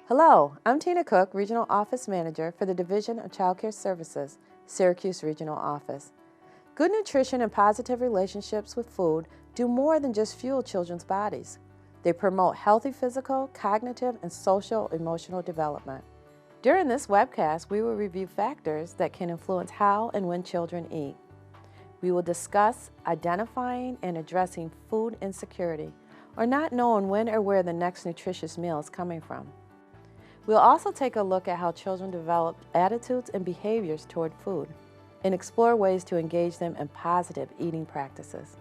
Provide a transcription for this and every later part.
Hello, I'm Tina Cook, Regional Office Manager for the Division of Child Care Services, Syracuse Regional Office. Good nutrition and positive relationships with food do more than just fuel children's bodies. They promote healthy physical, cognitive, and social-emotional development. During this webcast, we will review factors that can influence how and when children eat. We will discuss identifying and addressing food insecurity, or not knowing when or where the next nutritious meal is coming from. We'll also take a look at how children develop attitudes and behaviors toward food and explore ways to engage them in positive eating practices.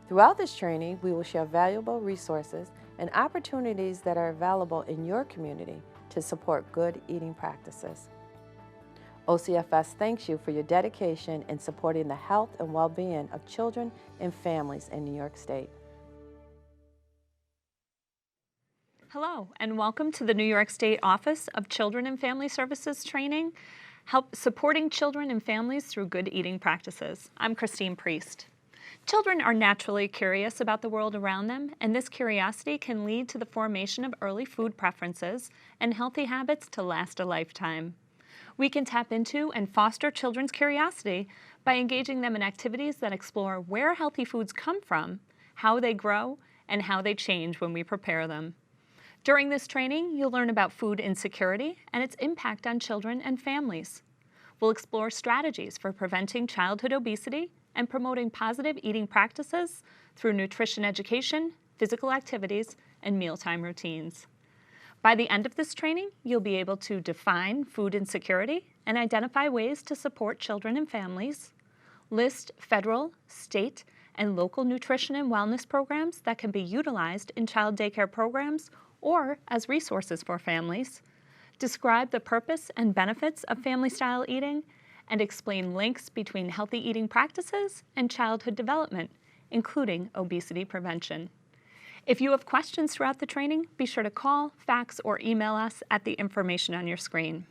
Throughout this training, we will share valuable resources and opportunities that are available in your community to support good eating practices. OCFS thanks you for your dedication in supporting the health and well-being of children and families in New York State. Hello, and welcome to the New York State Office of Children and Family Services training, supporting children and families through good eating practices. I'm Christine Priest. Children are naturally curious about the world around them, and this curiosity can lead to the formation of early food preferences and healthy habits to last a lifetime. We can tap into and foster children's curiosity by engaging them in activities that explore where healthy foods come from, how they grow, and how they change when we prepare them. During this training, you'll learn about food insecurity and its impact on children and families. We'll explore strategies for preventing childhood obesity and promoting positive eating practices through nutrition education, physical activities, and mealtime routines. By the end of this training, you'll be able to define food insecurity and identify ways to support children and families, list federal, state, and local nutrition and wellness programs that can be utilized in child daycare programs or as resources for families, describe the purpose and benefits of family-style eating, and explain links between healthy eating practices and childhood development, including obesity prevention. If you have questions throughout the training, be sure to call, fax, or email us at the information on your screen.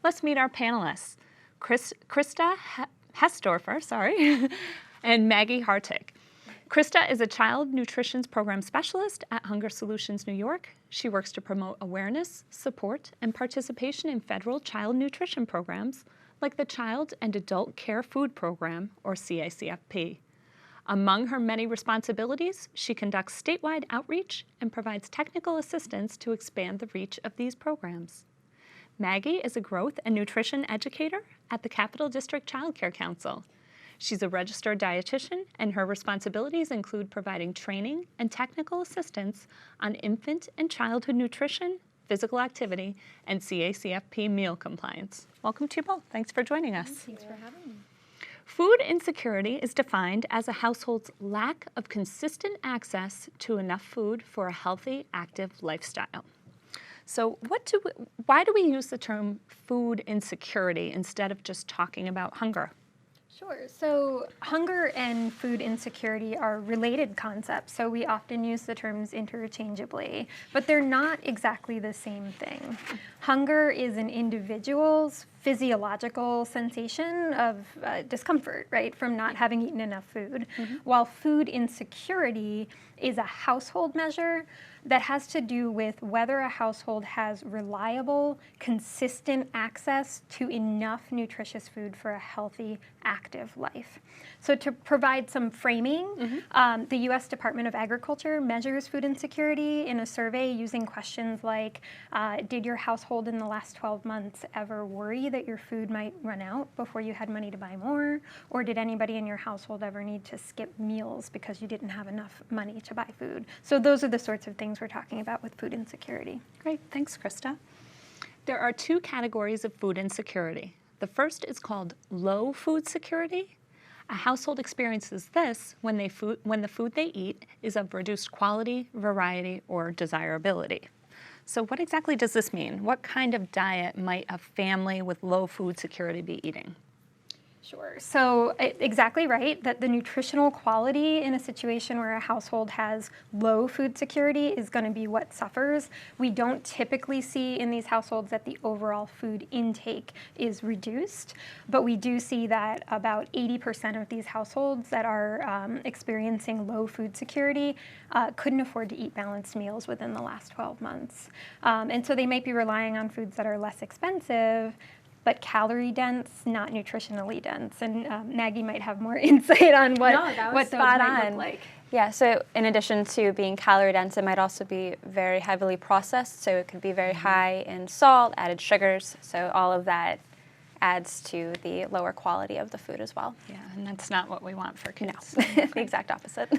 Let's meet our panelists, Krista Hesdorfer, and Maggie Hartig. Krista is a child nutrition program specialist at Hunger Solutions New York. She works to promote awareness, support, and participation in federal child nutrition programs like the Child and Adult Care Food Program, or CACFP. Among her many responsibilities, she conducts statewide outreach and provides technical assistance to expand the reach of these programs. Maggie is a growth and nutrition educator at the Capital District Child Care Council. She's a registered dietitian, and her responsibilities include providing training and technical assistance on infant and childhood nutrition, physical activity, and CACFP meal compliance. Welcome to you both. Thanks for joining us. Thanks for having me. Food insecurity is defined as a household's lack of consistent access to enough food for a healthy, active lifestyle. So why do we use the term food insecurity instead of just talking about hunger? Sure. So hunger and food insecurity are related concepts, so we often use the terms interchangeably, but they're not exactly the same thing. Hunger is an individual's physiological sensation of discomfort, right, from not having eaten enough food, while food insecurity is a household measure that has to do with whether a household has reliable, consistent access to enough nutritious food for a healthy, active life. So to provide some framing, the U.S. Department of Agriculture measures food insecurity in a survey using questions like, did your household in the last 12 months ever worry that your food might run out before you had money to buy more? Or did anybody in your household ever need to skip meals because you didn't have enough money to buy food? So those are the sorts of things we're talking about with food insecurity. Great, thanks, Krista. There are two categories of food insecurity. The first is called low food security. A household experiences this when the food they eat is of reduced quality, variety, or desirability. So what exactly does this mean? What kind of diet might a family with low food security be eating? Sure. So exactly right, that the nutritional quality in a situation where a household has low food security is going to be what suffers. We don't typically see in these households that the overall food intake is reduced, but we do see that about 80% of these households that are experiencing low food security couldn't afford to eat balanced meals within the last 12 months. And so they might be relying on foods that are less expensive, but calorie dense, not nutritionally dense. And Maggie might have more insight on what those might look like. Yeah, so in addition to being calorie dense, it might also be very heavily processed. So it could be very high in salt, added sugars. So all of that adds to the lower quality of the food as well. Yeah, and that's not what we want for kids. No, the exact opposite.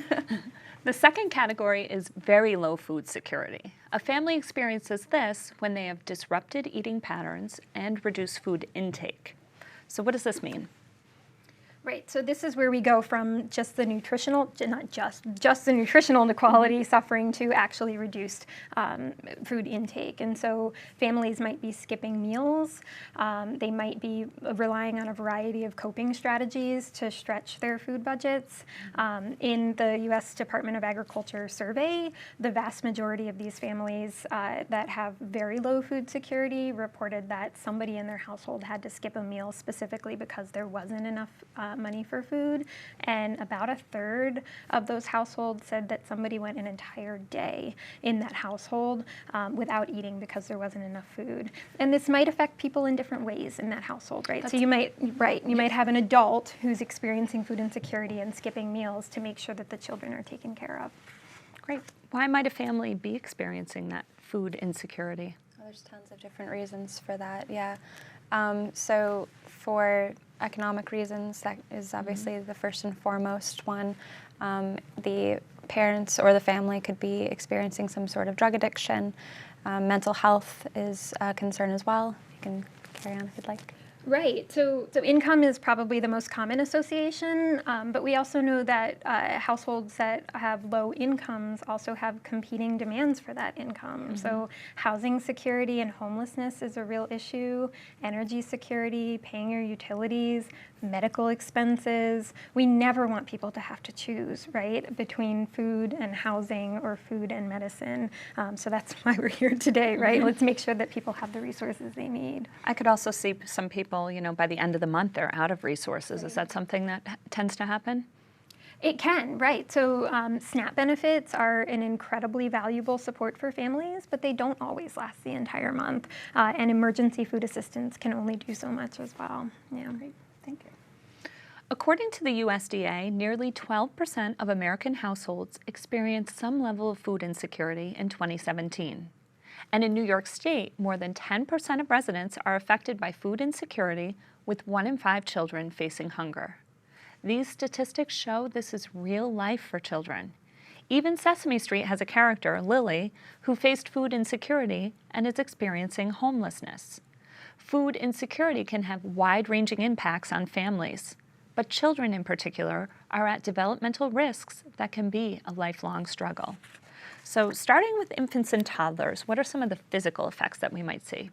The second category is very low food security. A family experiences this when they have disrupted eating patterns and reduced food intake. So what does this mean? Right, so this is where we go from just the nutritional, not just the nutritional inequality suffering to actually reduced food intake. And so families might be skipping meals. They might be relying on a variety of coping strategies to stretch their food budgets. In the U.S. Department of Agriculture survey, the vast majority of these families that have very low food security reported that somebody in their household had to skip a meal specifically because there wasn't enough money for food, and about a third of those households said that somebody went an entire day in that household without eating because there wasn't enough food. And this might affect people in different ways in that household, right? So you might have an adult who's experiencing food insecurity and skipping meals to make sure that the children are taken care of. Great. Why might a family be experiencing that food insecurity? There's tons of different reasons for that, yeah. So for economic reasons, that is obviously the first and foremost one. The parents or the family could be experiencing some sort of drug addiction. Mental health is a concern as well. You can carry on if you'd like. Right. So income is probably the most common association, but we also know that households that have low incomes also have competing demands for that income. Mm-hmm. So housing security and homelessness is a real issue, energy security, paying your utilities, medical expenses. We never want people to have to choose, right, between food and housing or food and medicine. So that's why we're here today, right? Let's make sure that people have the resources they need. I could also see some people, by the end of the month, they're out of resources. Right. Is that something that tends to happen? It can, right. So SNAP benefits are an incredibly valuable support for families, but they don't always last the entire month. And emergency food assistance can only do so much as well. Yeah. Great. Thank you. According to the USDA, nearly 12% of American households experienced some level of food insecurity in 2017. And in New York State, more than 10% of residents are affected by food insecurity, with 1 in 5 children facing hunger. These statistics show this is real life for children. Even Sesame Street has a character, Lily, who faced food insecurity and is experiencing homelessness. Food insecurity can have wide-ranging impacts on families, but children in particular are at developmental risks that can be a lifelong struggle. So starting with infants and toddlers, what are some of the physical effects that we might see?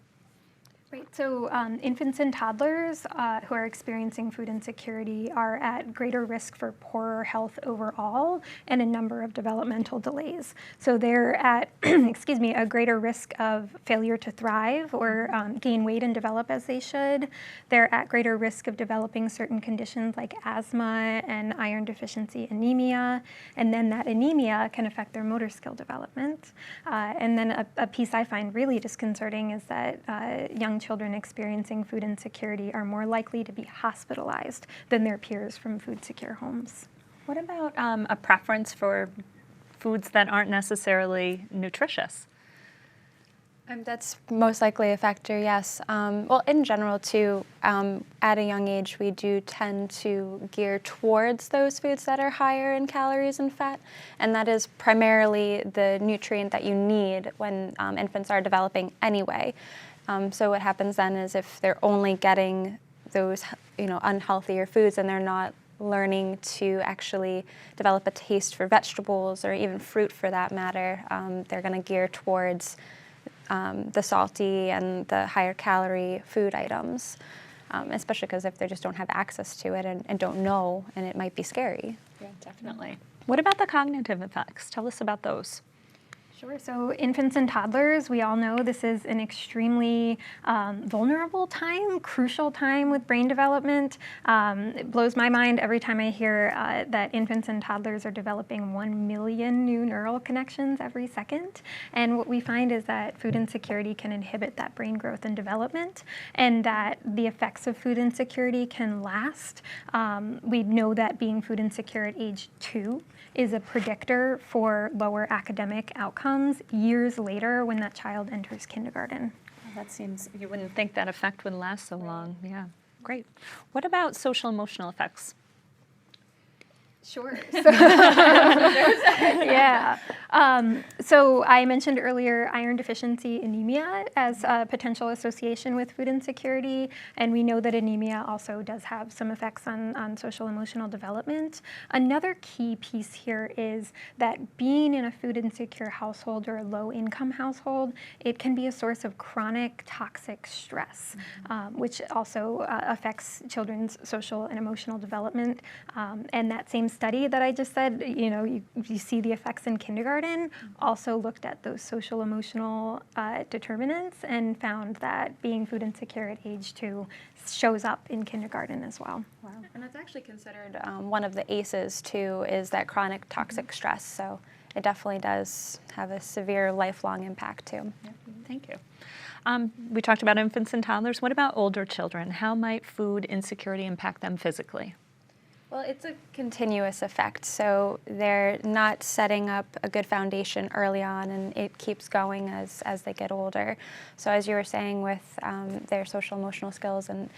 Right, so infants and toddlers who are experiencing food insecurity are at greater risk for poorer health overall and a number of developmental delays. So they're at, a greater risk of failure to thrive or gain weight and develop as they should. They're at greater risk of developing certain conditions like asthma and iron deficiency anemia, and then that anemia can affect their motor skill development. And then a piece I find really disconcerting is that young children experiencing food insecurity are more likely to be hospitalized than their peers from food-secure homes. What about a preference for foods that aren't necessarily nutritious? That's most likely a factor, yes. Well, in general, too, at a young age, we do tend to gear towards those foods that are higher in calories and fat, and that is primarily the nutrient that you need when infants are developing anyway. So what happens then is if they're only getting those, unhealthier foods and they're not learning to actually develop a taste for vegetables or even fruit for that matter, they're going to gear towards the salty and the higher calorie food items. especially because if they just don't have access to it and don't know, and it might be scary. Yeah, definitely. What about the cognitive effects? Tell us about those. Sure. So infants and toddlers, we all know this is an extremely vulnerable time, crucial time with brain development. It blows my mind every time I hear that infants and toddlers are developing 1 million new neural connections every second. And what we find is that food insecurity can inhibit that brain growth and development, and that the effects of food insecurity can last. We know that being food insecure at age 2 is a predictor for lower academic outcomes years later when that child enters kindergarten. Well, that seems, you wouldn't think that effect would last so long. Yeah, great. What about social emotional effects? Sure. Yeah. So I mentioned earlier iron deficiency anemia as a potential association with food insecurity, and we know that anemia also does have some effects on social emotional development. Another key piece here is that being in a food insecure household or a low income household, it can be a source of chronic toxic stress, which also affects children's social and emotional development. And that same study that I just said, you see the effects in kindergarten, also looked at those social emotional determinants and found that being food insecure at age 2 shows up in kindergarten as well. Wow. And it's actually considered one of the ACEs too, is that chronic toxic stress. So it definitely does have a severe lifelong impact too. Yeah. Thank you. We talked about infants and toddlers. What about older children? How might food insecurity impact them physically? Well, it's a continuous effect, so they're not setting up a good foundation early on, and it keeps going as they get older. So as you were saying with their social emotional skills, and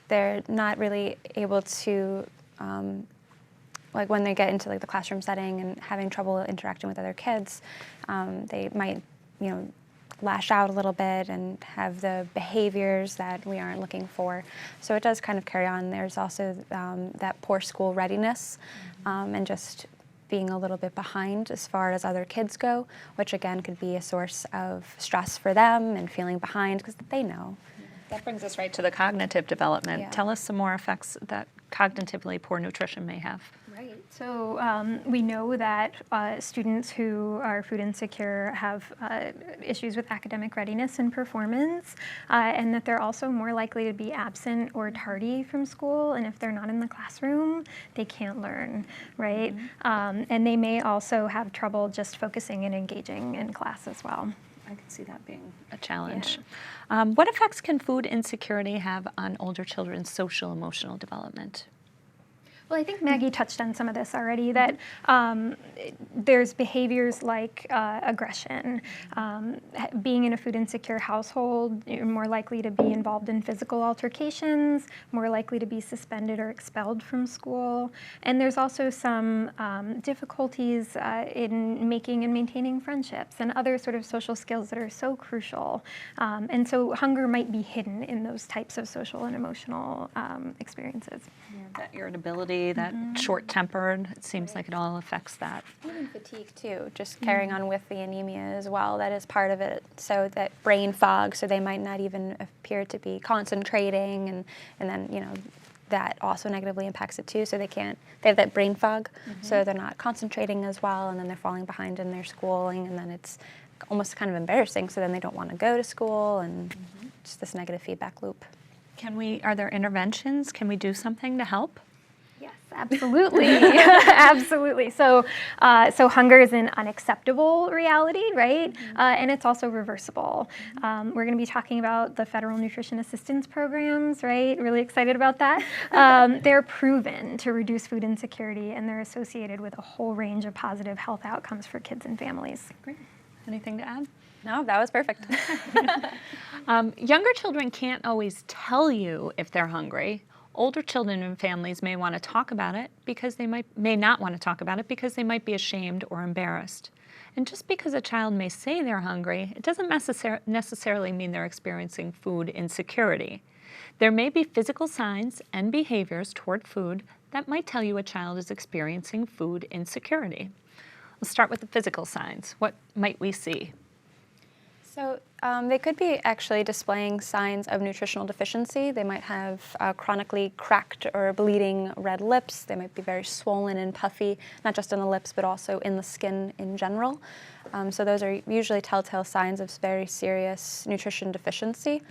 they're not really able to, like when they get into like the classroom setting and having trouble interacting with other kids, they might, lash out a little bit and have the behaviors that we aren't looking for. So it does kind of carry on. There's also that poor school readiness and just being a little bit behind as far as other kids go, which again could be a source of stress for them and feeling behind because they know. That brings us right to the cognitive development. Yeah. Tell us some more effects that cognitively poor nutrition may have. Right. So we know that students who are food insecure have issues with academic readiness and performance, and that they're also more likely to be absent or tardy from school. And if they're not in the classroom, they can't learn, right? And they may also have trouble just focusing and engaging in class as well. I can see that being a challenge. Yeah. What effects can food insecurity have on older children's social emotional development? Well, I think Maggie touched on some of this already, that there's behaviors like aggression. Being in a food insecure household, you're more likely to be involved in physical altercations, more likely to be suspended or expelled from school. And there's also some difficulties in making and maintaining friendships and other sort of social skills that are so crucial. And so hunger might be hidden in those types of social and emotional experiences. Yeah, that irritability, that short-tempered, it seems like it all affects that. Even fatigue too, just carrying on with the anemia as well, that is part of it. So that brain fog, so they might not even appear to be concentrating, and then, that also negatively impacts it too. So they have that brain fog, so they're not concentrating as well, and then they're falling behind in their schooling, and then it's almost kind of embarrassing, so then they don't want to go to school, and just this negative feedback loop. Are there interventions? Can we do something to help? Yes, absolutely. Absolutely. So hunger is an unacceptable reality, right? And it's also reversible. We're going to be talking about the federal nutrition assistance programs, right? Really excited about that. They're proven to reduce food insecurity, and they're associated with a whole range of positive health outcomes for kids and families. Great. Anything to add? No, that was perfect. Younger children can't always tell you if they're hungry. Older children and families may want to talk about it because they may not want to talk about it because they might be ashamed or embarrassed. And just because a child may say they're hungry, it doesn't necessarily mean they're experiencing food insecurity. There may be physical signs and behaviors toward food that might tell you a child is experiencing food insecurity. Let's start with the physical signs. What might we see? So They could be actually displaying signs of nutritional deficiency. They might have chronically cracked or bleeding red lips. They might be very swollen and puffy, not just in the lips, but also in the skin in general. So those are usually telltale signs of very serious nutrition deficiency.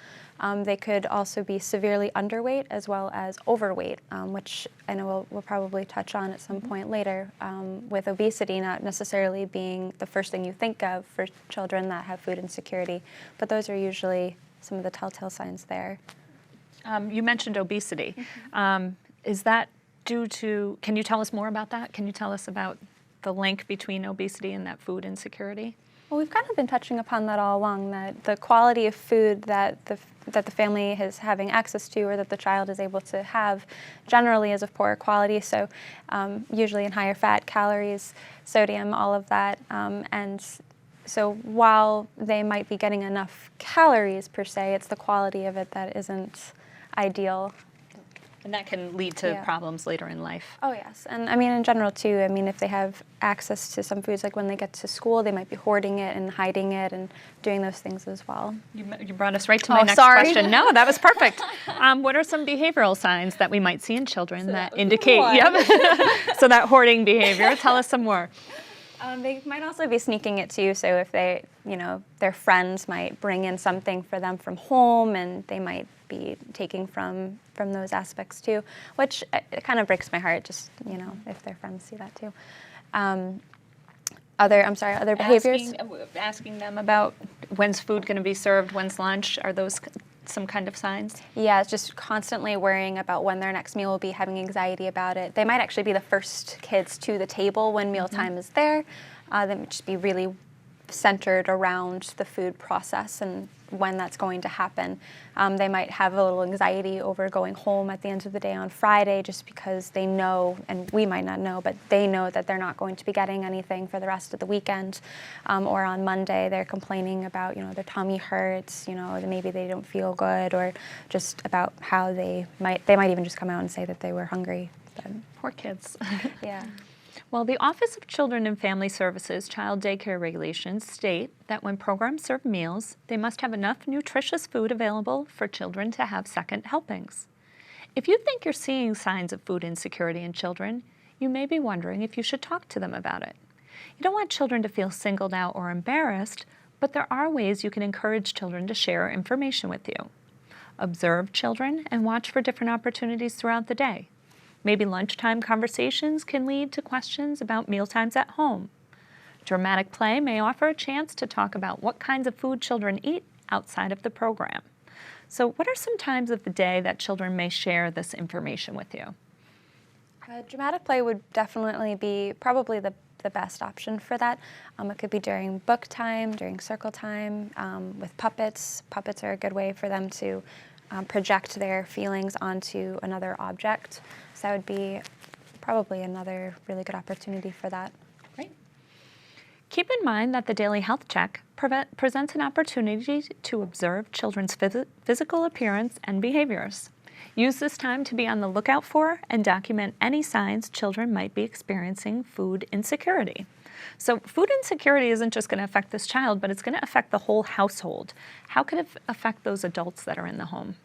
They could also be severely underweight as well as overweight, which I know we'll probably touch on at some point later, with obesity not necessarily being the first thing you think of for children that have food insecurity, but those are usually some of the telltale signs there. You mentioned obesity. Is that due to, can you tell us more about that? Can you tell us about the link between obesity and that food insecurity? Well, we've kind of been touching upon that all along, that the quality of food that the family is having access to or that the child is able to have generally is of poorer quality, so usually in higher fat, calories, sodium, all of that. And so while they might be getting enough calories per se, it's the quality of it that isn't ideal. And that can lead to problems later in life. Oh, yes. And I mean, in general, too, I mean, if they have access to some foods, like when they get to school, they might be hoarding it and hiding it and doing those things as well. You brought us right to my next question. No, that was perfect. What are some behavioral signs that we might see in children that indicate, so that hoarding behavior? Tell us some more. They might also be sneaking it too, so if they, their friends might bring in something for them from home and they might be taking from those aspects too, which it kind of breaks my heart just, if their friends see that too. Other behaviors? Asking them about when's food going to be served, when's lunch, are those some kind of signs? Yeah, it's just constantly worrying about when their next meal will be, having anxiety about it. They might actually be the first kids to the table when mealtime is there. They might just be really centered around the food process and when that's going to happen. They might have a little anxiety over going home at the end of the day on Friday just because they know, and we might not know, but they know that they're not going to be getting anything for the rest of the weekend. Or on Monday they're complaining about, their tummy hurts, maybe they don't feel good, or just about how they might even just come out and say that they were hungry. But, poor kids. Yeah. Well, the Office of Children and Family Services Child Daycare Regulations state that when programs serve meals, they must have enough nutritious food available for children to have second helpings. If you think you're seeing signs of food insecurity in children, you may be wondering if you should talk to them about it. You don't want children to feel singled out or embarrassed, but there are ways you can encourage children to share information with you. Observe children and watch for different opportunities throughout the day. Maybe lunchtime conversations can lead to questions about mealtimes at home. Dramatic play may offer a chance to talk about what kinds of food children eat outside of the program. So what are some times of the day that children may share this information with you? Dramatic play would definitely be probably the best option for that. It could be during book time, during circle time, with puppets. Puppets are a good way for them to project their feelings onto another object. So that would be probably another really good opportunity for that. Great. Keep in mind that the daily health check presents an opportunity to observe children's physical appearance and behaviors. Use this time to be on the lookout for and document any signs children might be experiencing food insecurity. So food insecurity isn't just going to affect this child, but it's going to affect the whole household. How could it affect those adults that are in the home?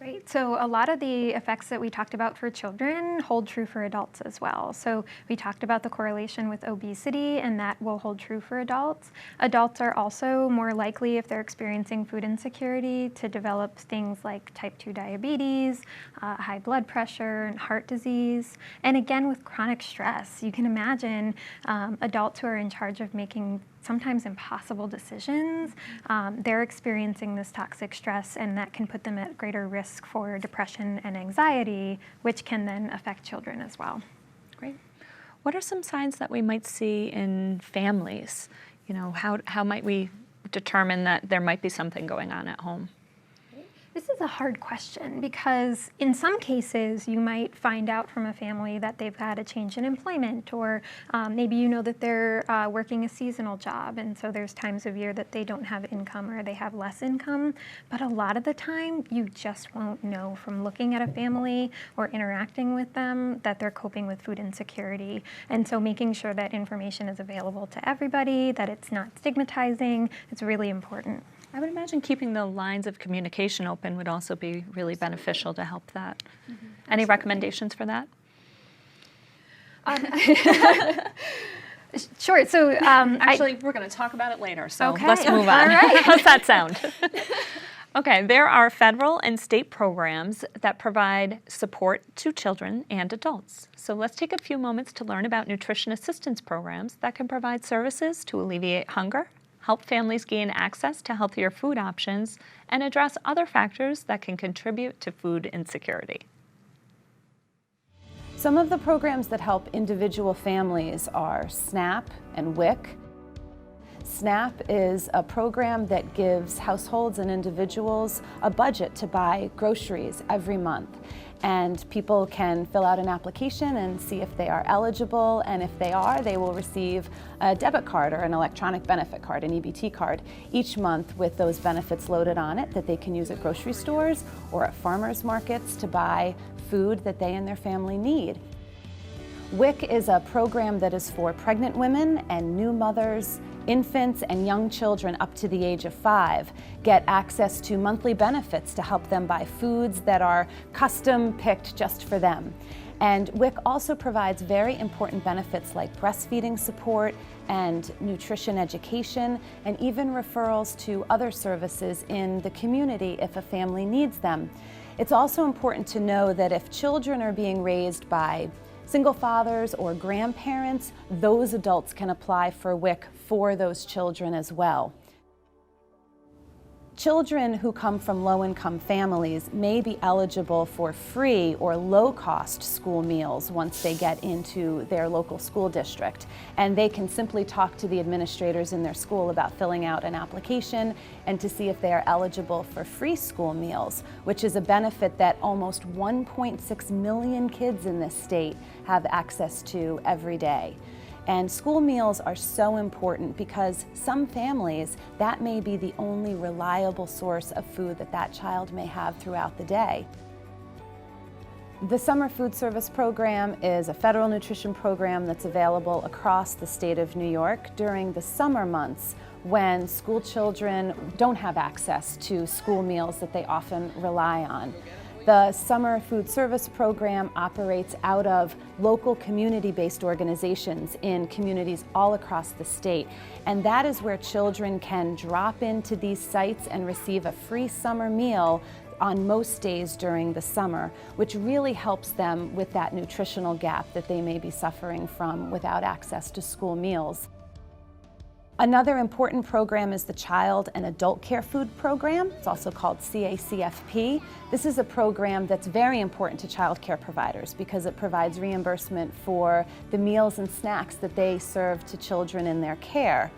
Right, so a lot of the effects that we talked about for children hold true for adults as well. So we talked about the correlation with obesity, and that will hold true for adults. Adults are also more likely, if they're experiencing food insecurity, to develop things like type 2 diabetes, high blood pressure, and heart disease. And again, with chronic stress, you can imagine adults who are in charge of making sometimes impossible decisions, they're experiencing this toxic stress, and that can put them at greater risk for depression and anxiety, which can then affect children as well. Great. What are some signs that we might see in families? How might we determine that there might be something going on at home? This is a hard question because in some cases you might find out from a family that they've had a change in employment, or maybe you know that they're working a seasonal job, and so there's times of year that they don't have income or they have less income. But a lot of the time you just won't know from looking at a family or interacting with them that they're coping with food insecurity. And so making sure that information is available to everybody, that it's not stigmatizing, it's really important. I would imagine keeping the lines of communication open would also be really beneficial to help that. Any recommendations for that? Sure. So actually, we're going to talk about it later, so Okay. let's move on. All right. How's that sound? Okay, there are federal and state programs that provide support to children and adults. So let's take a few moments to learn about nutrition assistance programs that can provide services to alleviate hunger, help families gain access to healthier food options, and address other factors that can contribute to food insecurity. Some of the programs that help individual families are SNAP and WIC. SNAP is a program that gives households and individuals a budget to buy groceries every month. And people can fill out an application and see if they are eligible, and if they are, they will receive a debit card or an electronic benefit card, an EBT card, each month with those benefits loaded on it that they can use at grocery stores or at farmers markets to buy food that they and their family need. WIC is a program that is for pregnant women and new mothers. Infants and young children up to the age of 5 get access to monthly benefits to help them buy foods that are custom picked just for them. And WIC also provides very important benefits like breastfeeding support and nutrition education, and even referrals to other services in the community if a family needs them. It's also important to know that if children are being raised by single fathers or grandparents, those adults can apply for WIC for those children as well. Children who come from low-income families may be eligible for free or low-cost school meals once they get into their local school district. And they can simply talk to the administrators in their school about filling out an application and to see if they are eligible for free school meals, which is a benefit that almost 1.6 million kids in this state have access to every day. And school meals are so important because some families, that may be the only reliable source of food that that child may have throughout the day. The Summer Food Service Program is a federal nutrition program that's available across the state of New York during the summer months when school children don't have access to school meals that they often rely on. The Summer Food Service Program operates out of local community-based organizations in communities all across the state. And that is where children can drop into these sites and receive a free summer meal on most days during the summer, which really helps them with that nutritional gap that they may be suffering from without access to school meals. Another important program is the Child and Adult Care Food Program. It's also called ECETP. This is a program that's very important to child care providers because it provides reimbursement for the meals and snacks that they serve to children in their care.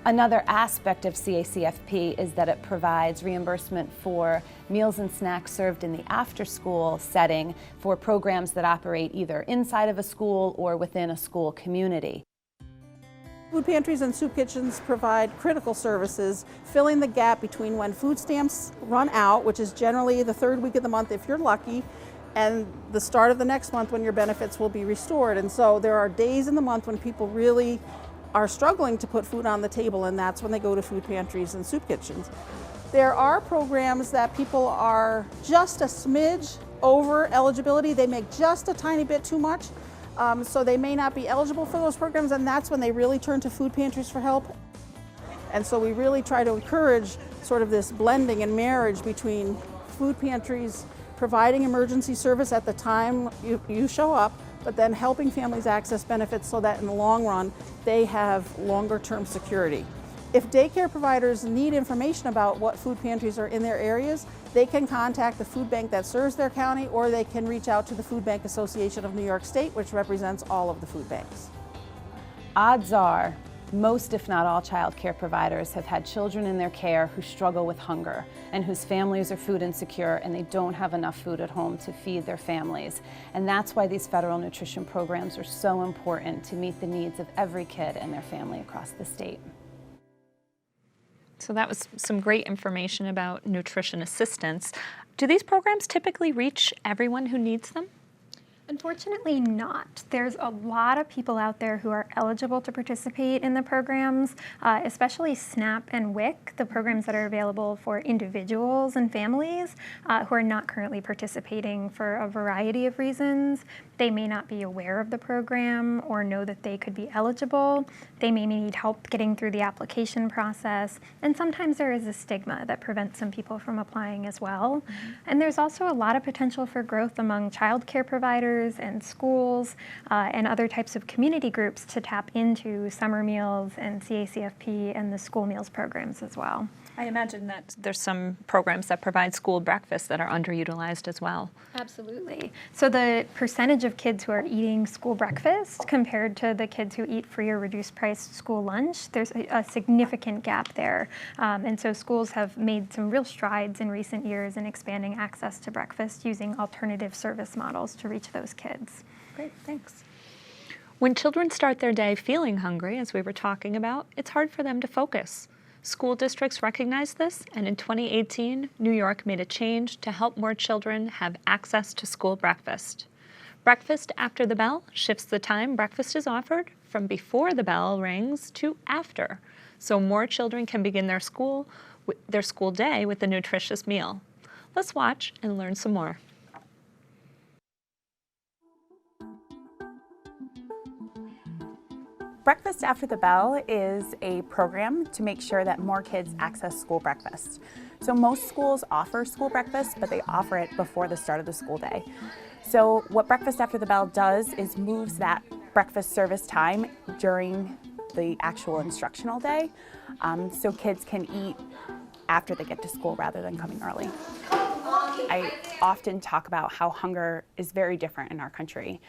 Another aspect of ECETP is that it provides reimbursement for meals and snacks served in the after-school setting for programs that operate either inside of a school or within a school community. Food pantries and soup kitchens provide critical services, filling the gap between when food stamps run out, which is generally the third week of the month if you're lucky, and the start of the next month when your benefits will be restored. And so there are days in the month when people really are struggling to put food on the table, and that's when they go to food pantries and soup kitchens. There are programs that people are just a smidge over eligibility. They make just a tiny bit too much. So they may not be eligible for those programs, and that's when they really turn to food pantries for help. And so we really try to encourage sort of this blending and marriage between food pantries providing emergency service at the time you show up, but then helping families access benefits so that in the long run they have longer term security. If daycare providers need information about what food pantries are in their areas, they can contact the food bank that serves their county, or they can reach out to the Food Bank Association of New York State, which represents all of the food banks. Odds are, most if not all child care providers have had children in their care who struggle with hunger and whose families are food insecure and they don't have enough food at home to feed their families. And that's why these federal nutrition programs are so important to meet the needs of every kid and their family across the state. So that was some great information about nutrition assistance. Do these programs typically reach everyone who needs them? Unfortunately not. There's a lot of people out there who are eligible to participate in the programs, especially SNAP and WIC, the programs that are available for individuals and families who are not currently participating for a variety of reasons. They may not be aware of the program or know that they could be eligible. They may need help getting through the application process. And sometimes there is a stigma that prevents some people from applying as well. And there's also a lot of potential for growth among child care providers and schools and other types of community groups to tap into summer meals and CACFP and the school meals programs as well. I imagine that there's some programs that provide school breakfasts that are underutilized as well. Absolutely. So the percentage of kids who are eating school breakfast compared to the kids who eat free or reduced price school lunch, there's a significant gap there. And so schools have made some real strides in recent years in expanding access to breakfast using alternative service models to reach those kids. Great, thanks. When children start their day feeling hungry, as we were talking about, it's hard for them to focus. School districts recognize this, and in 2018, New York made a change to help more children have access to school breakfast. Breakfast after the bell shifts the time breakfast is offered from before the bell rings to after, so more children can begin their school day with a nutritious meal. Let's watch and learn some more. Breakfast After the Bell is a program to make sure that more kids access school breakfast. So most schools offer school breakfast, but they offer it before the start of the school day. So what Breakfast After the Bell does is moves that breakfast service time during the actual instructional day, so kids can eat after they get to school rather than coming early. I often talk about how hunger is very different in our country.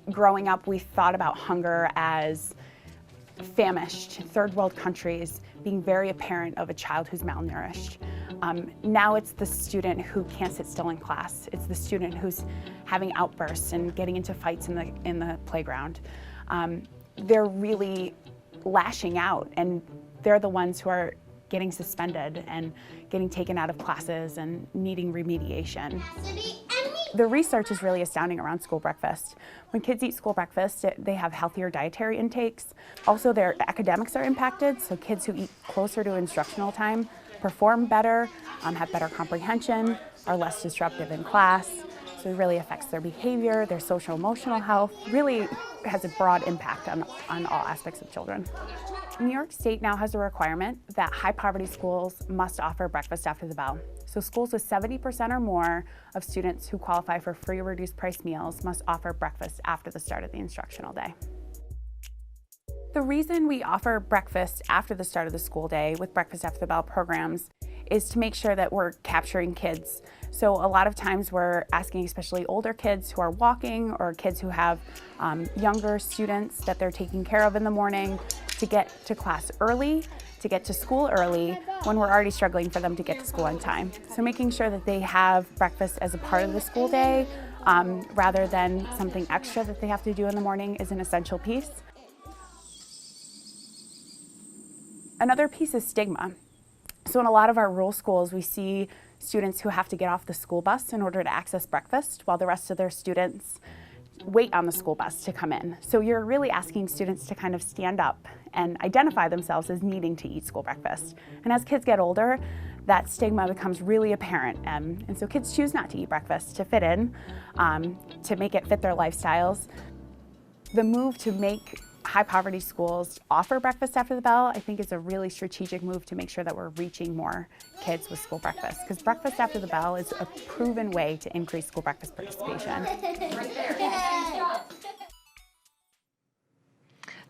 Growing up, we thought about hunger as famished, third world countries being very apparent of a child who's malnourished. Now it's the student who can't sit still in class. It's the student who's having outbursts and getting into fights in the playground. They're really lashing out, and they're the ones who are getting suspended and getting taken out of classes and needing remediation. The research is really astounding around school breakfast. When kids eat school breakfast, they have healthier dietary intakes. Also, their academics are impacted, so kids who eat closer to instructional time perform better, have better comprehension, are less disruptive in class. So it really affects their behavior, their social emotional health, really has a broad impact on all aspects of children. New York State now has a requirement that high poverty schools must offer breakfast after the bell. So schools with 70% or more of students who qualify for free or reduced price meals must offer breakfast after the start of the instructional day. The reason we offer breakfast after the start of the school day with Breakfast After the Bell programs is to make sure that we're capturing kids. So a lot of times we're asking especially older kids who are walking or kids who have younger students that they're taking care of in the morning to get to class early, to get to school early when we're already struggling for them to get to school on time. So making sure that they have breakfast as a part of the school day rather than something extra that they have to do in the morning is an essential piece. Another piece is stigma. So in a lot of our rural schools, we see students who have to get off the school bus in order to access breakfast, while the rest of their students wait on the school bus to come in. So you're really asking students to kind of stand up and identify themselves as needing to eat school breakfast. And as kids get older, that stigma becomes really apparent. And so kids choose not to eat breakfast to fit in, to make it fit their lifestyles. The move to make high poverty schools offer breakfast after the bell, I think is a really strategic move to make sure that we're reaching more kids with school breakfast, because breakfast after the bell is a proven way to increase school breakfast participation.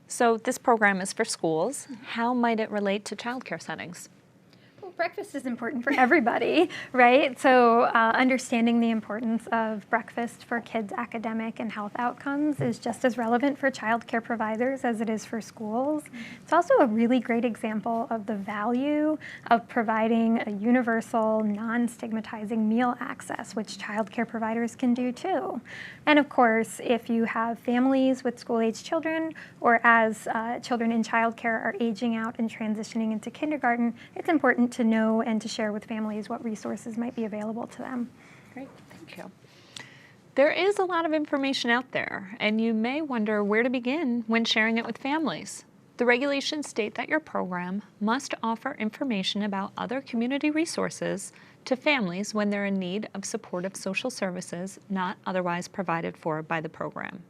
So this program is for schools. How might it relate to childcare settings? Breakfast is important for everybody, right? So understanding the importance of breakfast for kids' academic and health outcomes is just as relevant for childcare providers as it is for schools. It's also a really great example of the value of providing a universal, non-stigmatizing meal access, which childcare providers can do too. And of course, if you have families with school-age children, or as children in childcare are aging out and transitioning into kindergarten, it's important to know and to share with families what resources might be available to them. Great, thank you. There is a lot of information out there, and you may wonder where to begin when sharing it with families. The regulations state that your program must offer information about other community resources to families when they're in need of supportive social services not otherwise provided for by the program.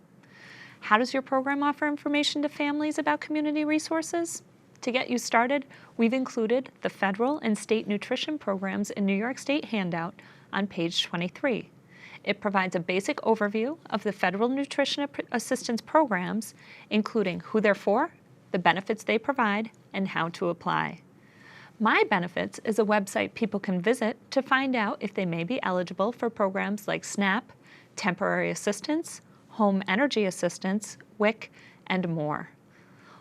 How does your program offer information to families about community resources? To get you started, we've included the federal and state nutrition programs in New York State handout on page 23. It provides a basic overview of the federal nutrition assistance programs, including who they're for, the benefits they provide, and how to apply. My Benefits is a website people can visit to find out if they may be eligible for programs like SNAP, temporary assistance, home energy assistance, WIC, and more.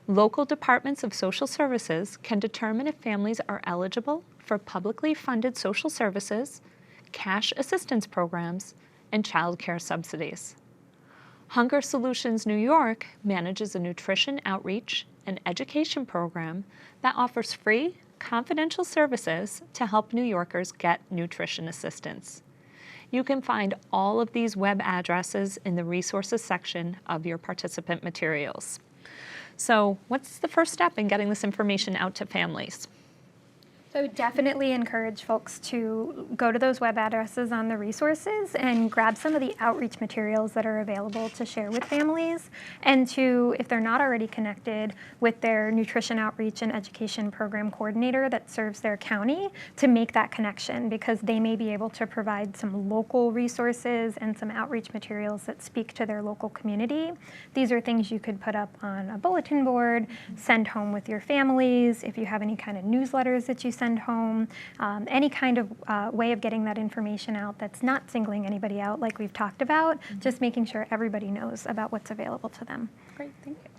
Local departments of social services can determine if families are eligible for publicly funded social services, cash assistance programs, and child care subsidies. Hunger Solutions New York manages a nutrition outreach and education program that offers free, confidential services to help New Yorkers get nutrition assistance. You can find all of these web addresses in the resources section of your participant materials. So, what's the first step in getting this information out to families? So definitely encourage folks to go to those web addresses on the resources and grab some of the outreach materials that are available to share with families, and to, if they're not already connected with their nutrition outreach and education program coordinator that serves their county, to make that connection, because they may be able to provide some local resources and some outreach materials that speak to their local community. These are things you could put up on a bulletin board, send home with your families, if you have any kind of newsletters that you send home, any kind of way of getting that information out that's not singling anybody out like we've talked about, just making sure everybody knows about what's available to them. Great, thank you.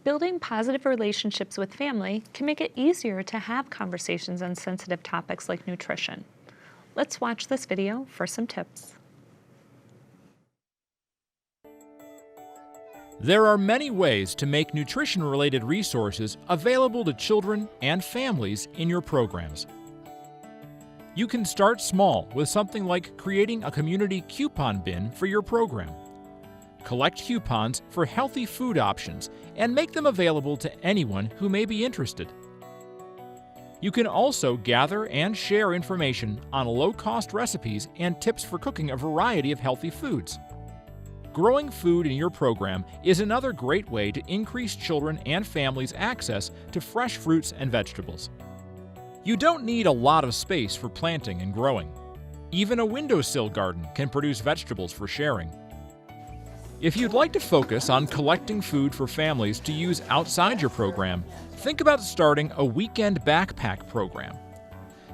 Building positive relationships with family can make it easier to have conversations on sensitive topics like nutrition. Let's watch this video for some tips. There are many ways to make nutrition-related resources available to children and families in your programs. You can start small with something like creating a community coupon bin for your program. Collect coupons for healthy food options and make them available to anyone who may be interested. You can also gather and share information on low-cost recipes and tips for cooking a variety of healthy foods. Growing food in your program is another great way to increase children and families' access to fresh fruits and vegetables. You don't need a lot of space for planting and growing. Even a windowsill garden can produce vegetables for sharing. If you'd like to focus on collecting food for families to use outside your program, think about starting a weekend backpack program.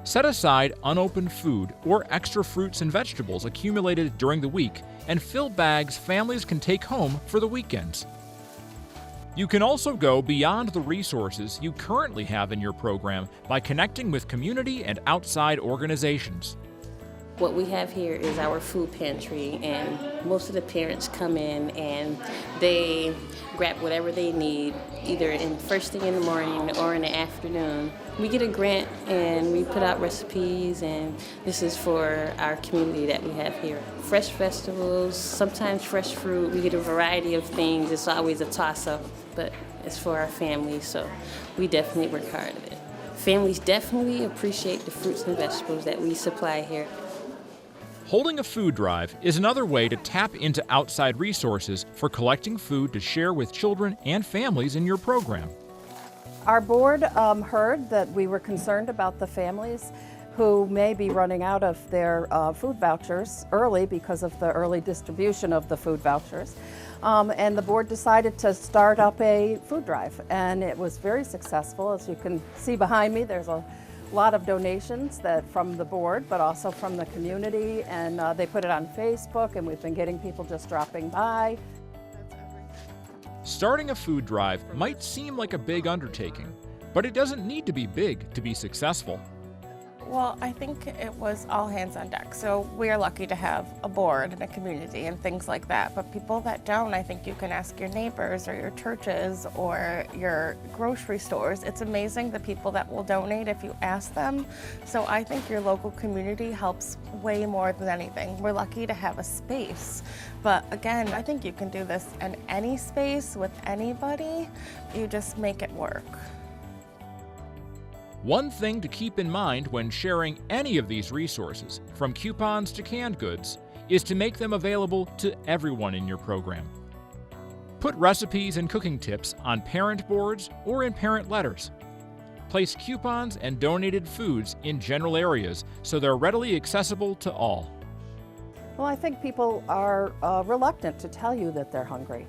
Set aside unopened food or extra fruits and vegetables accumulated during the week and fill bags families can take home for the weekends. You can also go beyond the resources you currently have in your program by connecting with community and outside organizations. What we have here is our food pantry, and most of the parents come in and they grab whatever they need, either in first thing in the morning or in the afternoon. We get a grant and we put out recipes, and this is for our community that we have here. Fresh vegetables, sometimes fresh fruit. We get a variety of things. It's always a toss-up, but it's for our family, so we definitely work hard at it. Families definitely appreciate the fruits and vegetables that we supply here. Holding a food drive is another way to tap into outside resources for collecting food to share with children and families in your program. Our board heard that we were concerned about the families who may be running out of their food vouchers early because of the early distribution of the food vouchers. And the board decided to start up a food drive, and it was very successful. As you can see behind me, there's a lot of donations from the board, but also from the community, and they put it on Facebook, and we've been getting people just dropping by. Starting a food drive might seem like a big undertaking, but it doesn't need to be big to be successful. Well, I think it was all hands on deck. So we are lucky to have a board and a community and things like that. But people that don't, I think you can ask your neighbors or your churches or your grocery stores. It's amazing the people that will donate if you ask them. So I think your local community helps way more than anything. We're lucky to have a space. But again, I think you can do this in any space with anybody. You just make it work. One thing to keep in mind when sharing any of these resources, from coupons to canned goods, is to make them available to everyone in your program. Put recipes and cooking tips on parent boards or in parent letters. Place coupons and donated foods in general areas so they're readily accessible to all. Well, I think people are reluctant to tell you that they're hungry.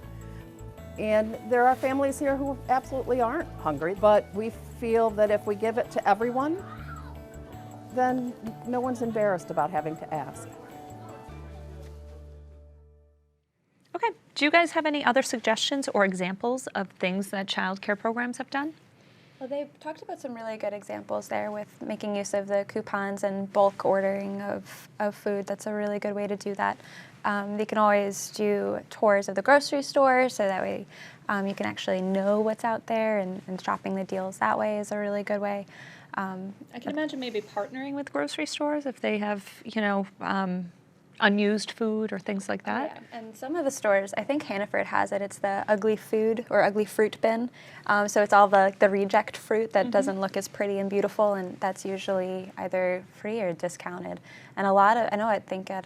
And there are families here who absolutely aren't hungry, but we feel that if we give it to everyone, then no one's embarrassed about having to ask. Okay, do you guys have any other suggestions or examples of things that child care programs have done? Well, they've talked about some really good examples there with making use of the coupons and bulk ordering of food. That's a really good way to do that. They can always do tours of the grocery store, so that way you can actually know what's out there, and shopping the deals that way is a really good way. I can imagine maybe partnering with grocery stores if they have, unused food or things like that. Yeah, and some of the stores, I think Hannaford has it, it's the ugly food or ugly fruit bin. So it's all the reject fruit that doesn't look as pretty and beautiful, and that's usually either free or discounted. And a lot of, I think at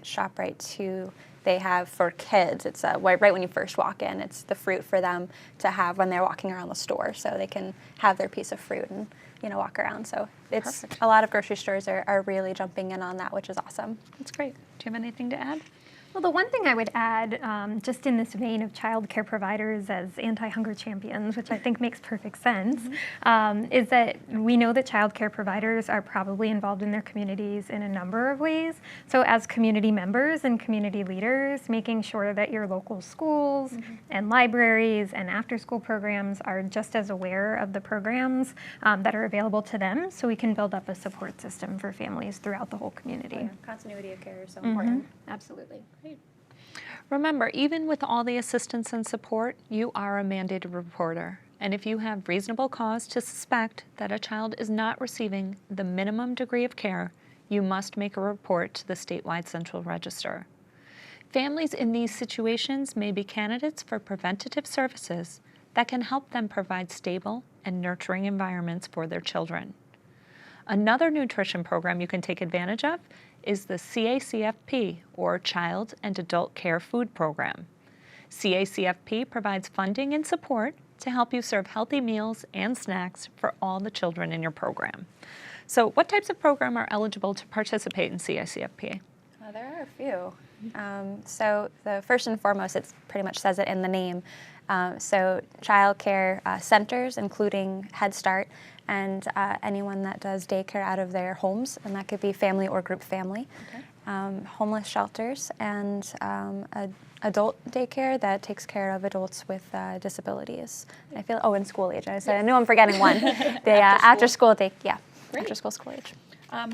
ShopRite too, they have for kids, it's right when you first walk in, it's the fruit for them to have when they're walking around the store, so they can have their piece of fruit and walk around. So it's a lot of grocery stores are really jumping in on that, which is awesome. That's great. Do you have anything to add? Well, the one thing I would add, just in this vein of child care providers as anti-hunger champions, which I think makes perfect sense, is that we know that child care providers are probably involved in their communities in a number of ways. So as community members and community leaders, making sure that your local schools and libraries and after-school programs are just as aware of the programs that are available to them, so we can build up a support system for families throughout the whole community. Yeah, continuity of care is so important. Absolutely. Great. Remember, even with all the assistance and support, you are a mandated reporter. And if you have reasonable cause to suspect that a child is not receiving the minimum degree of care, you must make a report to the statewide central register. Families in these situations may be candidates for preventative services that can help them provide stable and nurturing environments for their children. Another nutrition program you can take advantage of is the CACFP, or Child and Adult Care Food Program. CACFP provides funding and support to help you serve healthy meals and snacks for all the children in your program. So what types of programs are eligible to participate in CACFP? There are a few. So the first and foremost, it pretty much says it in the name. So child care centers, including Head Start, and anyone that does daycare out of their homes, and that could be family or group family. Okay. Homeless shelters, and adult daycare that takes care of adults with disabilities. I feel, and school age. I knew I'm forgetting one. The after school day, after school age.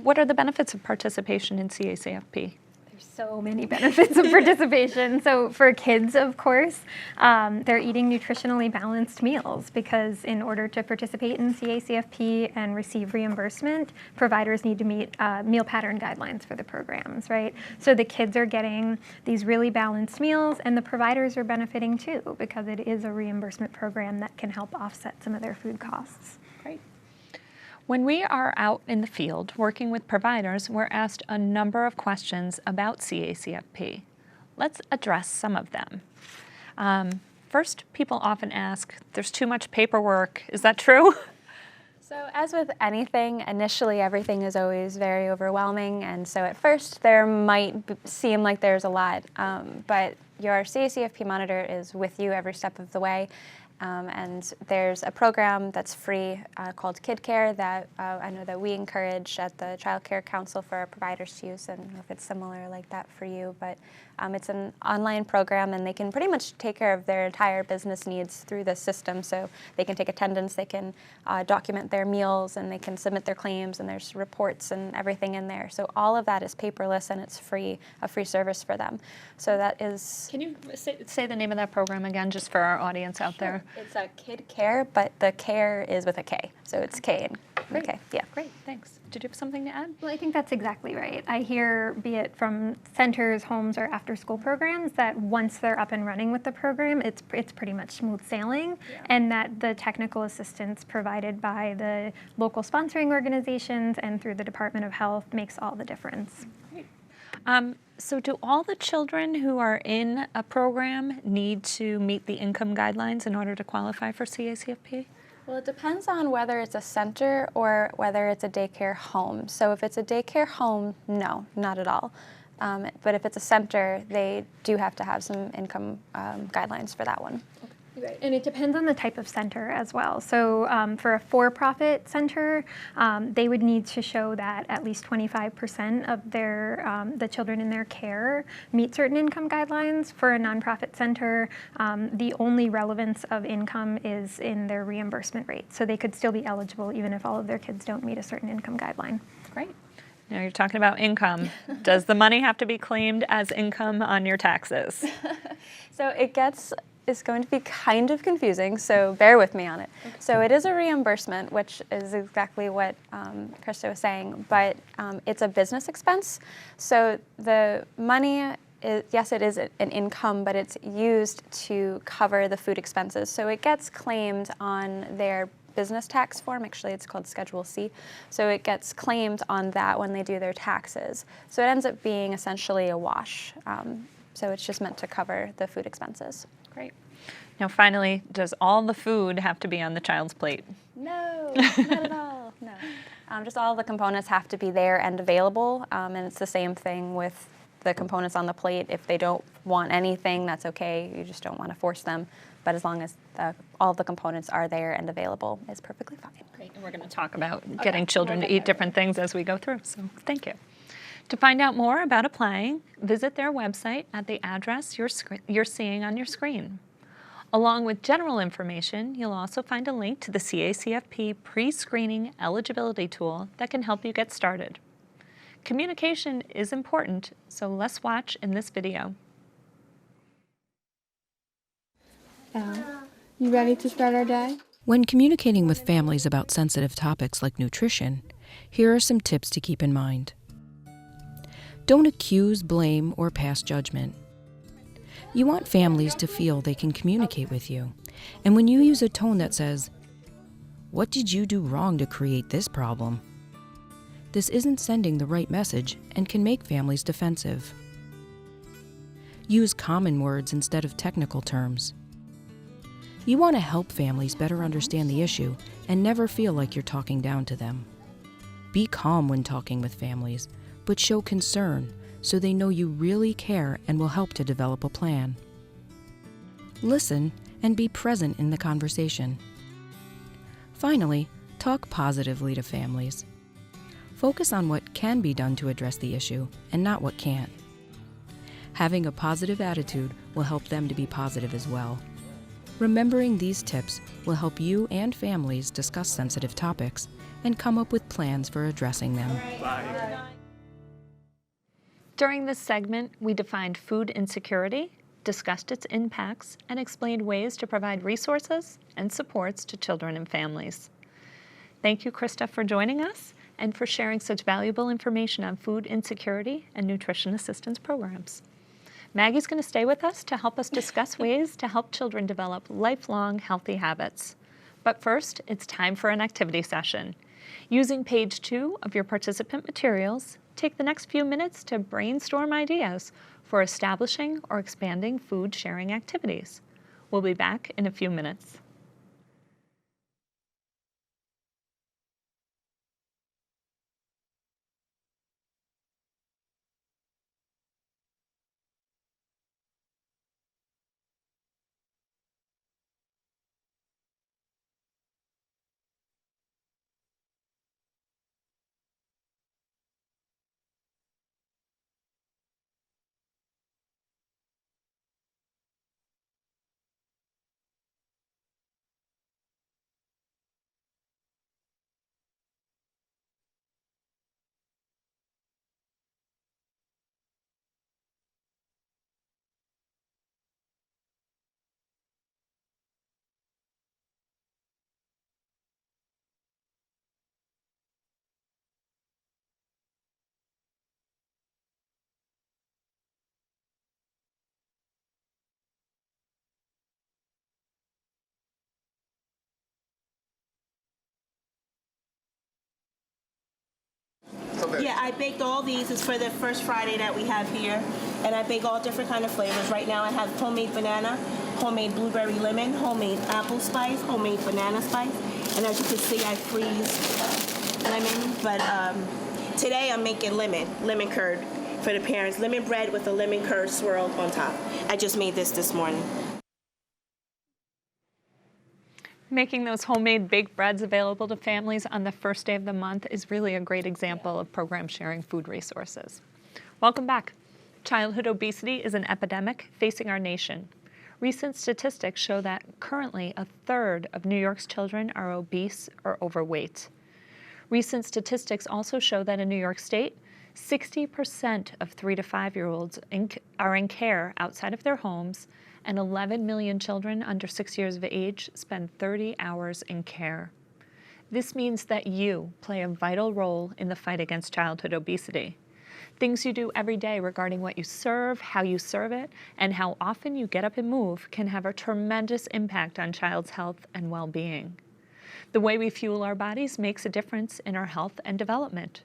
What are the benefits of participation in CACFP? So many benefits of participation. So for kids, of course, they're eating nutritionally balanced meals, because in order to participate in CACFP and receive reimbursement, providers need to meet meal pattern guidelines for the programs, right? So the kids are getting these really balanced meals, and the providers are benefiting too, because it is a reimbursement program that can help offset some of their food costs. Great. When we are out in the field working with providers, we're asked a number of questions about CACFP. Let's address some of them. First, people often ask, there's too much paperwork. Is that true? So as with anything, initially everything is always very overwhelming, and so at first there might seem like there's a lot, but your CACFP monitor is with you every step of the way, And there's a program that's free called Kid Care that I know that we encourage at the Child Care Council for our providers to use. I don't know if it's similar like that for you, but it's an online program, and they can pretty much take care of their entire business needs through this system. So they can take attendance, they can document their meals, and they can submit their claims, and there's reports and everything in there. So all of that is paperless, and it's free, a free service for them. So that is... Can you say the name of that program again, just for our audience out there? It's a Kid Care, but the care is with a K. So it's K and K. Yeah. Great, thanks. Did you have something to add? Well, I think that's exactly right. I hear, be it from centers, homes, or after-school programs, that once they're up and running with the program, it's pretty much smooth sailing, and that the technical assistance provided by the local sponsoring organizations and through the Department of Health makes all the difference. Great. So do all the children who are in a program need to meet the income guidelines in order to qualify for CACFP? Well, it depends on whether it's a center or whether it's a daycare home. So if it's a daycare home, no, not at all. But if it's a center, they do have to have some income guidelines for that one. Right, and it depends on the type of center as well. So for a for-profit center, they would need to show that at least 25% of their the children in their care meet certain income guidelines. For a nonprofit center, the only relevance of income is in their reimbursement rate. So they could still be eligible even if all of their kids don't meet a certain income guideline. Great. Now you're talking about income. Does the money have to be claimed as income on your taxes? So it's going to be kind of confusing, so bear with me on it. Okay. So it is a reimbursement, which is exactly what Krista was saying, but it's a business expense. So the money, yes, it is an income, but it's used to cover the food expenses. So it gets claimed on their business tax form. Actually, it's called Schedule C. So it gets claimed on that when they do their taxes. So it ends up being essentially a wash. So it's just meant to cover the food expenses. Great. Now finally, does all the food have to be on the child's plate? No, not at all, no. Just all the components have to be there and available, and it's the same thing with the components on the plate. If they don't want anything, that's okay. You just don't want to force them. But as long as all the components are there and available, it's perfectly fine. Great, and we're going to talk about getting children to eat different things as we go through, so thank you. To find out more about applying, visit their website at the address you're seeing on your screen. Along with general information, you'll also find a link to the CACFP pre-screening eligibility tool that can help you get started. Communication is important, so let's watch in this video. You ready to start our day? When communicating with families about sensitive topics like nutrition, here are some tips to keep in mind. Don't accuse, blame, or pass judgment. You want families to feel they can communicate with you, and when you use a tone that says, "What did you do wrong to create this problem?" this isn't sending the right message and can make families defensive. Use common words instead of technical terms. You want to help families better understand the issue and never feel like you're talking down to them. Be calm when talking with families, but show concern so they know you really care and will help to develop a plan. Listen and be present in the conversation. Finally, talk positively to families. Focus on what can be done to address the issue and not what can't. Having a positive attitude will help them to be positive as well. Remembering these tips will help you and families discuss sensitive topics and come up with plans for addressing them. Bye. During this segment, we defined food insecurity, discussed its impacts, and explained ways to provide resources and supports to children and families. Thank you, Krista, for joining us and for sharing such valuable information on food insecurity and nutrition assistance programs. Maggie's going to stay with us to help us discuss ways to help children develop lifelong healthy habits. But first, it's time for an activity session. Using page 2 of your participant materials, take the next few minutes to brainstorm ideas for establishing or expanding food sharing activities. We'll be back in a few minutes. I baked all these. It's for the first Friday that we have here. And I bake all different kind of flavors. Right now I have homemade banana, homemade blueberry lemon, homemade apple spice, homemade banana spice. And as you can see, I freeze lemon. But today I'm making lemon curd for the parents. Lemon bread with a lemon curd swirl on top. I just made this morning. Making those homemade baked breads available to families on the first day of the month is really a great example of program sharing food resources. Welcome back. Childhood obesity is an epidemic facing our nation. Recent statistics show that currently a third of New York's children are obese or overweight. Recent statistics also show that in New York State, 60% of 3 to 5-year-olds are in care outside of their homes, and 11 million children under 6 years of age spend 30 hours in care. This means that you play a vital role in the fight against childhood obesity. Things you do every day regarding what you serve, how you serve it, and how often you get up and move can have a tremendous impact on child's health and well-being. The way we fuel our bodies makes a difference in our health and development.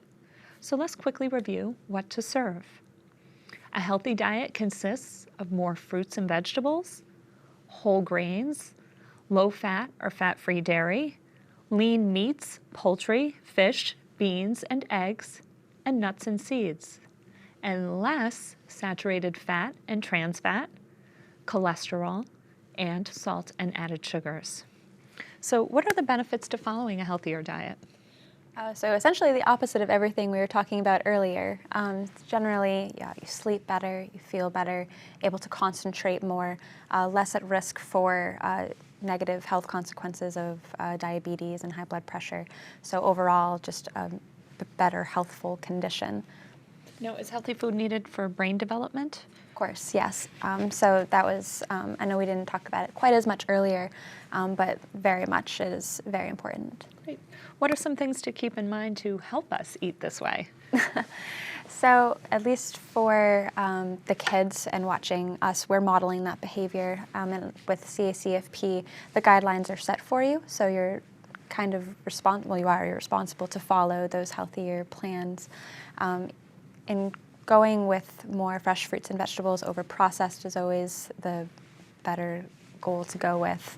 So let's quickly review what to serve. A healthy diet consists of more fruits and vegetables, whole grains, low-fat or fat-free dairy, lean meats, poultry, fish, beans, and eggs, and nuts and seeds, and less saturated fat and trans fat, cholesterol, and salt and added sugars. So what are the benefits to following a healthier diet? So essentially the opposite of everything we were talking about earlier. Generally, you sleep better, you feel better, able to concentrate more, less at risk for negative health consequences of diabetes and high blood pressure. So overall, just a better healthful condition. Now, is healthy food needed for brain development? Of course, yes. So that was, I know we didn't talk about it quite as much earlier, but very much it is very important. Great. What are some things to keep in mind to help us eat this way? So at least for the kids and watching us, we're modeling that behavior. And with CACFP, the guidelines are set for you, so you're kind of you're responsible to follow those healthier plans. In going with more fresh fruits and vegetables over processed is always the better goal to go with.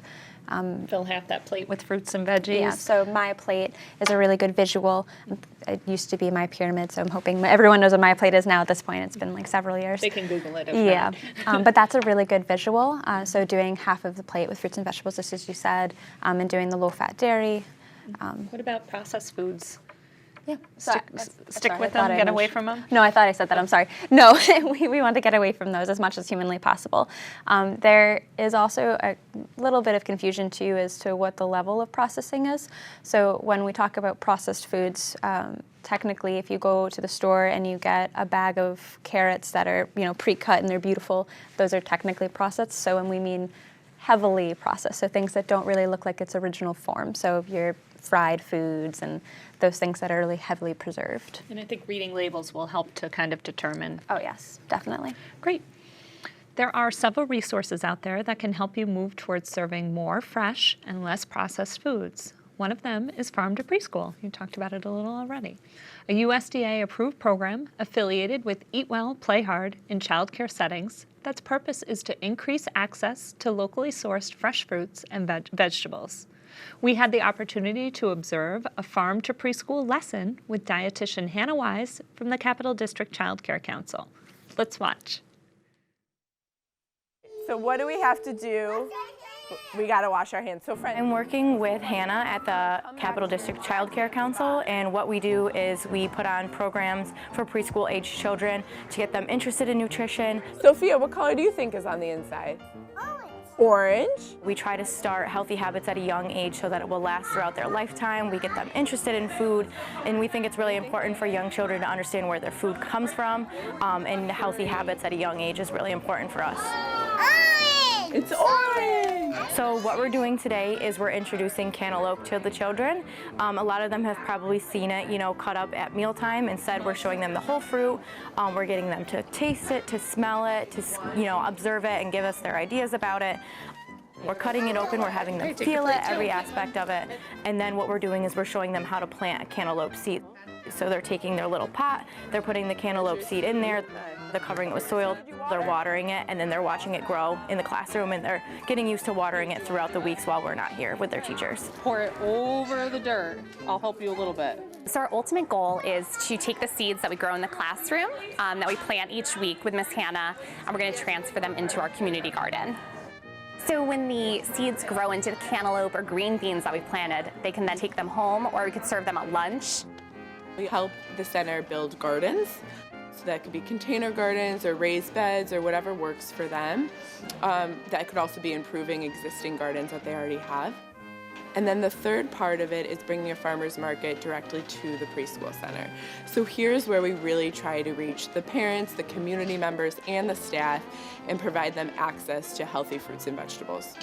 Fill half that plate with fruits and veggies. Yeah, so my plate is a really good visual. It used to be my pyramid, so I'm hoping everyone knows what my plate is now at this point. It's been like several years. They can Google it if not. But that's a really good visual. So doing half of the plate with fruits and vegetables, just as you said, and doing the low-fat dairy. What about processed foods? Yeah. Stick with them, get away from them? No, I thought I said that, I'm sorry. No, we want to get away from those as much as humanly possible. There is also a little bit of confusion too as to what the level of processing is. So when we talk about processed foods, technically if you go to the store and you get a bag of carrots that are pre-cut and they're beautiful, those are technically processed. So when we mean heavily processed, so things that don't really look like its original form. So your fried foods and those things that are really heavily preserved. And I think reading labels will help to kind of determine. Oh yes, definitely. Great. There are several resources out there that can help you move towards serving more fresh and less processed foods. One of them is Farm to Preschool. You talked about it a little already. A USDA-approved program affiliated with Eat Well, Play Hard in child care settings that's purpose is to increase access to locally sourced fresh fruits and vegetables. We had the opportunity to observe a Farm to Preschool lesson with dietitian Hannah Wise from the Capital District Child Care Council. Let's watch. So what do we have to do? We got to wash our hands. So friends. I'm working with Hannah at the Capital District Child Care Council, and what we do is we put on programs for preschool age children to get them interested in nutrition. Sophia, what color do you think is on the inside? Orange. We try to start healthy habits at a young age so that it will last throughout their lifetime. We get them interested in food, and we think it's really important for young children to understand where their food comes from, and healthy habits at a young age is really important for us. Orange! It's orange! So what we're doing today is we're introducing cantaloupe to the children. A lot of them have probably seen it, cut up at mealtime. Instead, we're showing them the whole fruit. We're getting them to taste it, to smell it, to, observe it and give us their ideas about it. We're cutting it open, we're having them feel it, every aspect of it. And then what we're doing is we're showing them how to plant a cantaloupe seed. So they're taking their little pot, they're putting the cantaloupe seed in there, they're covering it with soil, they're watering it, and then they're watching it grow in the classroom, and they're getting used to watering it throughout the weeks while we're not here with their teachers. Pour it over the dirt. I'll help you a little bit. So our ultimate goal is to take the seeds that we grow in the classroom, that we plant each week with Miss Hannah, and we're going to transfer them into our community garden. So when the seeds grow into the cantaloupe or green beans that we planted, they can then take them home, or we could serve them at lunch. We help the center build gardens. So that could be container gardens or raised beds or whatever works for them. That could also be improving existing gardens that they already have. And then the third part of it is bringing a farmer's market directly to the preschool center. So here's where we really try to reach the parents, the community members, and the staff and provide them access to healthy fruits and vegetables.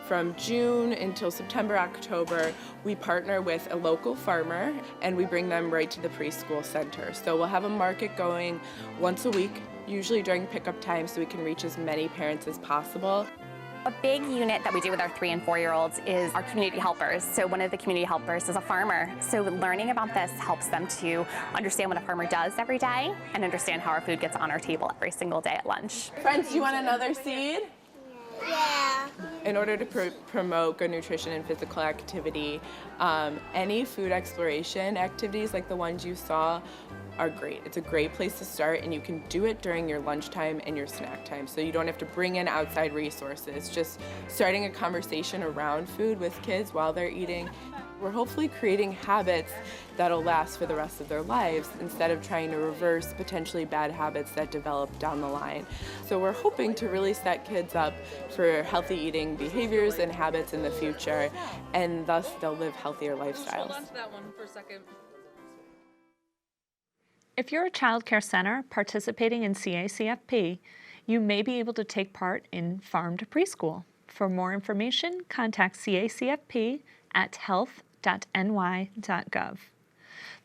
From June until September, October, we partner with a local farmer and we bring them right to the preschool center. So we'll have a market going once a week, usually during pickup time, so we can reach as many parents as possible. A big unit that we do with our 3- and 4-year-olds is our community helpers. So one of the community helpers is a farmer. So learning about this helps them to understand what a farmer does every day and understand how our food gets on our table every single day at lunch. Friends, do you want another seed? Yeah. In order to promote good nutrition and physical activity, any food exploration activities like the ones you saw are great. It's a great place to start, and you can do it during your lunchtime and your snack time, so you don't have to bring in outside resources. Just starting a conversation around food with kids while they're eating. We're hopefully creating habits that'll last for the rest of their lives instead of trying to reverse potentially bad habits that develop down the line. So we're hoping to really set kids up for healthy eating behaviors and habits in the future, and thus they'll live healthier lifestyles. Hold on to that one for a second. If you're a child care center participating in CACFP, you may be able to take part in Farm to Preschool. For more information, contact CACFP at health.ny.gov.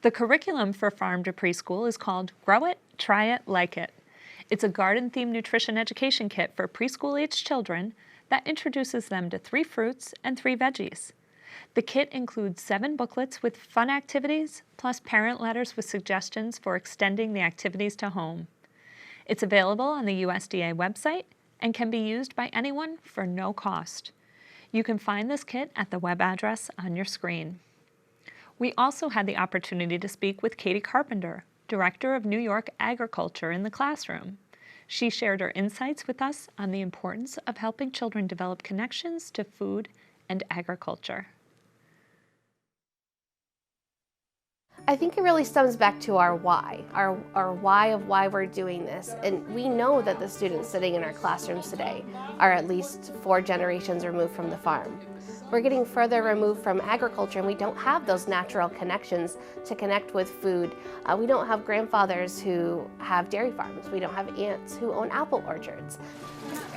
The curriculum for Farm to Preschool is called Grow It, Try It, Like It. It's a garden-themed nutrition education kit for preschool-aged children that introduces them to 3 fruits and 3 veggies. The kit includes 7 booklets with fun activities, plus parent letters with suggestions for extending the activities to home. It's available on the USDA website and can be used by anyone for no cost. You can find this kit at the web address on your screen. We also had the opportunity to speak with Katie Carpenter, Director of New York Agriculture, in the classroom. She shared her insights with us on the importance of helping children develop connections to food and agriculture. I think it really stems back to our why, our why of why we're doing this. And we know that the students sitting in our classrooms today are at least 4 generations removed from the farm. We're getting further removed from agriculture, and we don't have those natural connections to connect with food. We don't have grandfathers who have dairy farms. We don't have aunts who own apple orchards.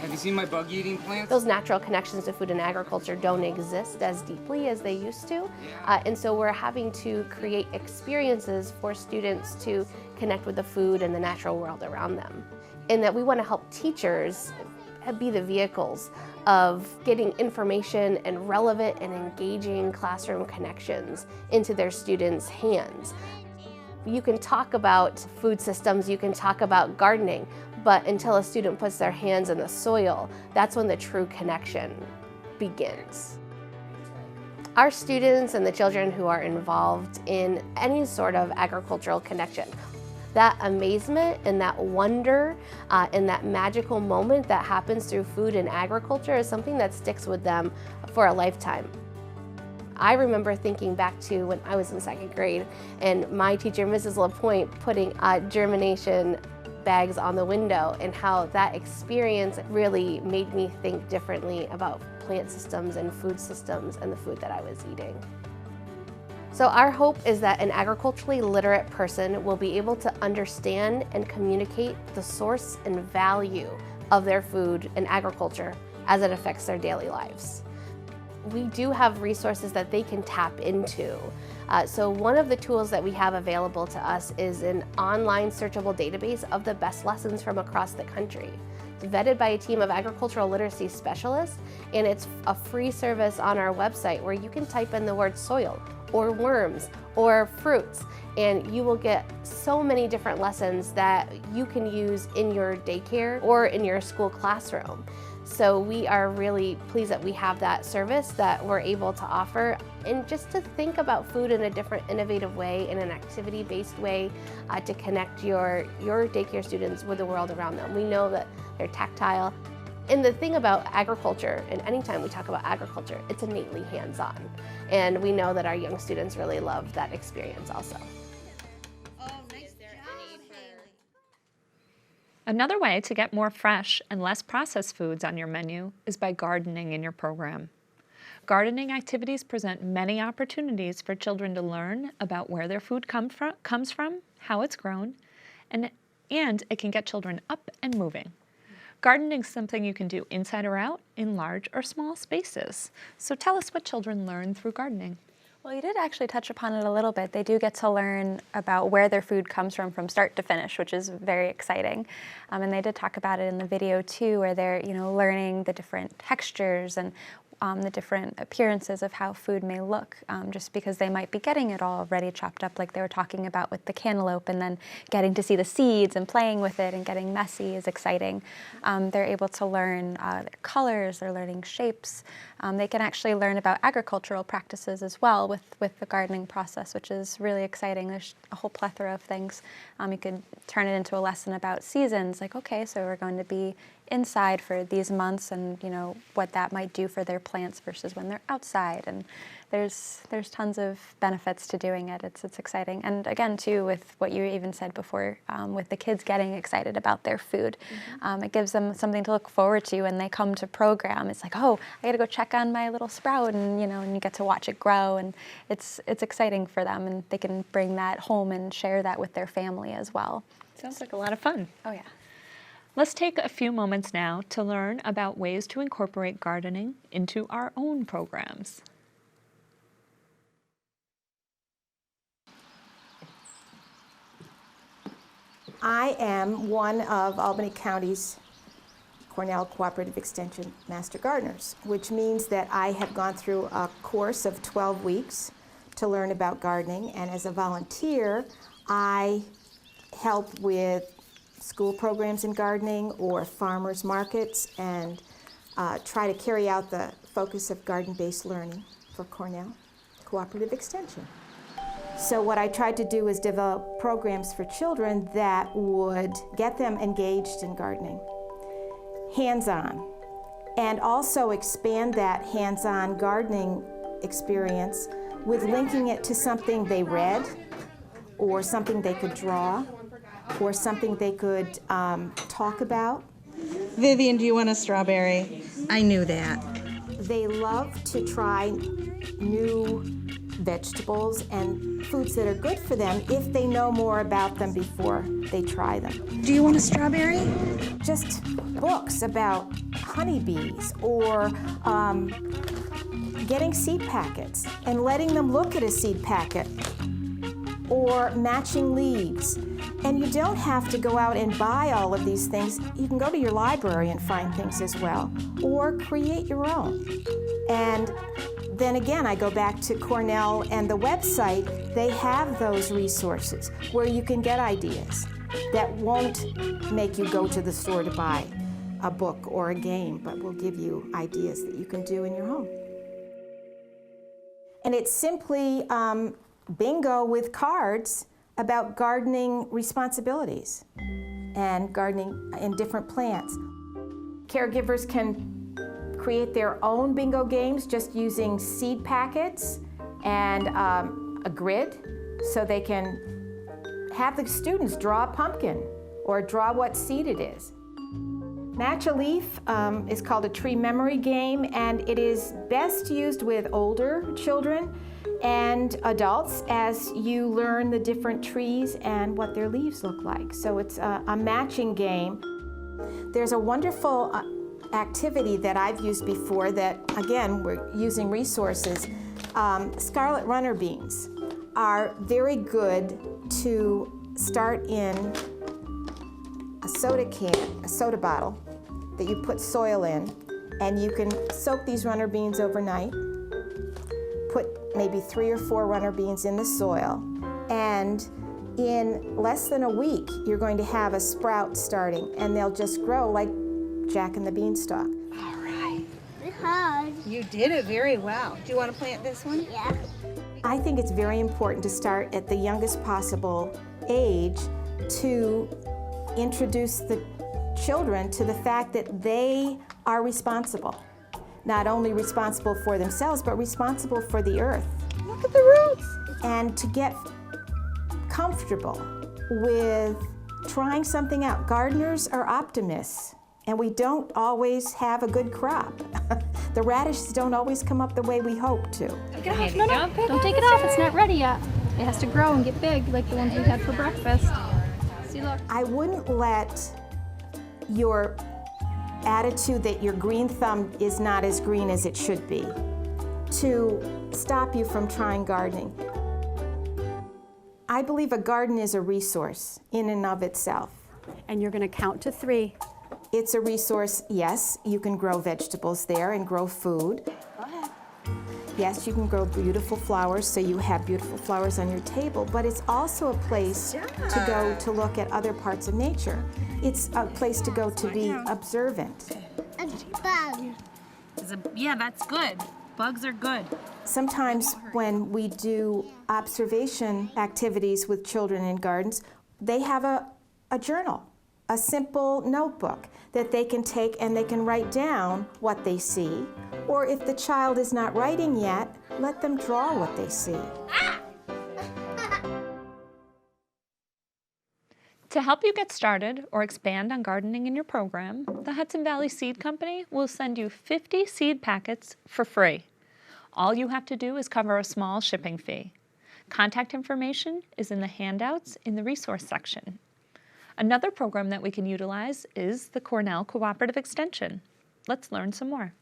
Have you seen my bug-eating plants? Those natural connections to food and agriculture don't exist as deeply as they used to. And so we're having to create experiences for students to connect with the food and the natural world around them. And that we want to help teachers be the vehicles of getting information and relevant and engaging classroom connections into their students' hands. You can talk about food systems, you can talk about gardening, but until a student puts their hands in the soil, that's when the true connection begins. Our students and the children who are involved in any sort of agricultural connection, that amazement and that wonder and that magical moment that happens through food and agriculture is something that sticks with them for a lifetime. I remember thinking back to when I was in 2nd grade and my teacher, Mrs. LaPointe, putting germination bags on the window, and how that experience really made me think differently about plant systems and food systems and the food that I was eating. So our hope is that an agriculturally literate person will be able to understand and communicate the source and value of their food and agriculture as it affects their daily lives. we do have resources that they can tap into. So one of the tools that we have available to us is an online searchable database of the best lessons from across the country. It's vetted by a team of agricultural literacy specialists, and it's a free service on our website where you can type in the word soil or worms or fruits, and you will get so many different lessons that you can use in your daycare or in your school classroom. So we are really pleased that we have that service that we're able to offer, and just to think about food in a different, innovative way, in an activity-based way, to connect your daycare students with the world around them. We know that they're tactile. And the thing about agriculture, and anytime we talk about agriculture, it's innately hands-on. And we know that our young students really love that experience also. Another way to get more fresh and less processed foods on your menu is by gardening in your program. Gardening activities present many opportunities for children to learn about where their food comes from, how it's grown, and it can get children up and moving. Gardening is something you can do inside or out in large or small spaces. So tell us what children learn through gardening. Well, you did actually touch upon it a little bit. They do get to learn about where their food comes from start to finish, which is very exciting. And they did talk about it in the video too, where they're learning the different textures and the different appearances of how food may look, just because they might be getting it all already chopped up, like they were talking about with the cantaloupe, and then getting to see the seeds and playing with it and getting messy is exciting. They're able to learn their colors, they're learning shapes. They can actually learn about agricultural practices as well with the gardening process, which is really exciting. There's a whole plethora of things. You could turn it into a lesson about seasons, like, okay, so we're going to be inside for these months, and what that might do for their plants versus when they're outside. And there's tons of benefits to doing it. It's exciting. And again, too, with what you even said before, with the kids getting excited about their food, it gives them something to look forward to when they come to program. It's like, oh, I got to go check on my little sprout, and and you get to watch it grow, and it's exciting for them, and they can bring that home and share that with their family as well. Sounds like a lot of fun. Oh yeah. Let's take a few moments now to learn about ways to incorporate gardening into our own programs. I am one of Albany County's Cornell Cooperative Extension Master Gardeners, which means that I have gone through a course of 12 weeks to learn about gardening, and as a volunteer, I help with school programs in gardening or farmers markets, and try to carry out the focus of garden-based learning for Cornell Cooperative Extension. So what I tried to do is develop programs for children that would get them engaged in gardening, hands-on, and also expand that hands-on gardening experience with linking it to something they read, or something they could draw, or something they could talk about. Vivian, do you want a strawberry? I knew that. They love to try new vegetables and foods that are good for them if they know more about them before they try them. Do you want a strawberry? Just books about honeybees, or getting seed packets and letting them look at a seed packet, or matching leaves. And you don't have to go out and buy all of these things. You can go to your library and find things as well, or create your own. And then again, I go back to Cornell and the website. They have those resources where you can get ideas that won't make you go to the store to buy a book or a game, but will give you ideas that you can do in your home. And it's simply bingo with cards about gardening responsibilities and gardening in different plants. Caregivers can create their own bingo games just using seed packets and a grid, so they can have the students draw a pumpkin or draw what seed it is. Match a Leaf is called a tree memory game, and it is best used with older children and adults as you learn the different trees and what their leaves look like. So it's a matching game. There's a wonderful activity that I've used before that, again, we're using resources. Scarlet runner beans are very good to start in a soda can, a soda bottle that you put soil in, and you can soak these runner beans overnight, put maybe 3 or 4 runner beans in the soil, and in less than a week, you're going to have a sprout starting, and they'll just grow like Jack and the Beanstalk. All right. You did it very well. Do you want to plant this one? Yeah. I think it's very important to start at the youngest possible age to introduce the children to the fact that they are responsible. Not only responsible for themselves, but responsible for the earth. Look at the roots. And to get comfortable with trying something out. Gardeners are optimists, and we don't always have a good crop. The radishes don't always come up the way we hope to. Take it off. No, don't take it off. It's not ready yet. It has to grow and get big like the ones we had for breakfast. See, look. I wouldn't let your attitude that your green thumb is not as green as it should be to stop you from trying gardening. I believe a garden is a resource in and of itself. And you're going to count to 3. It's a resource, yes, you can grow vegetables there and grow food. Go ahead. Yes, you can grow beautiful flowers so you have beautiful flowers on your table, but it's also a place to go to look at other parts of nature. It's a place to go to be observant. A bug. Yeah, that's good. Bugs are good. Sometimes when we do observation activities with children in gardens, they have a journal, a simple notebook that they can take and they can write down what they see. Or if the child is not writing yet, let them draw what they see. To help you get started or expand on gardening in your program, the Hudson Valley Seed Company will send you 50 seed packets for free. All you have to do is cover a small shipping fee. Contact information is in the handouts in the resource section. Another program that we can utilize is the Cornell Cooperative Extension. Let's learn some more.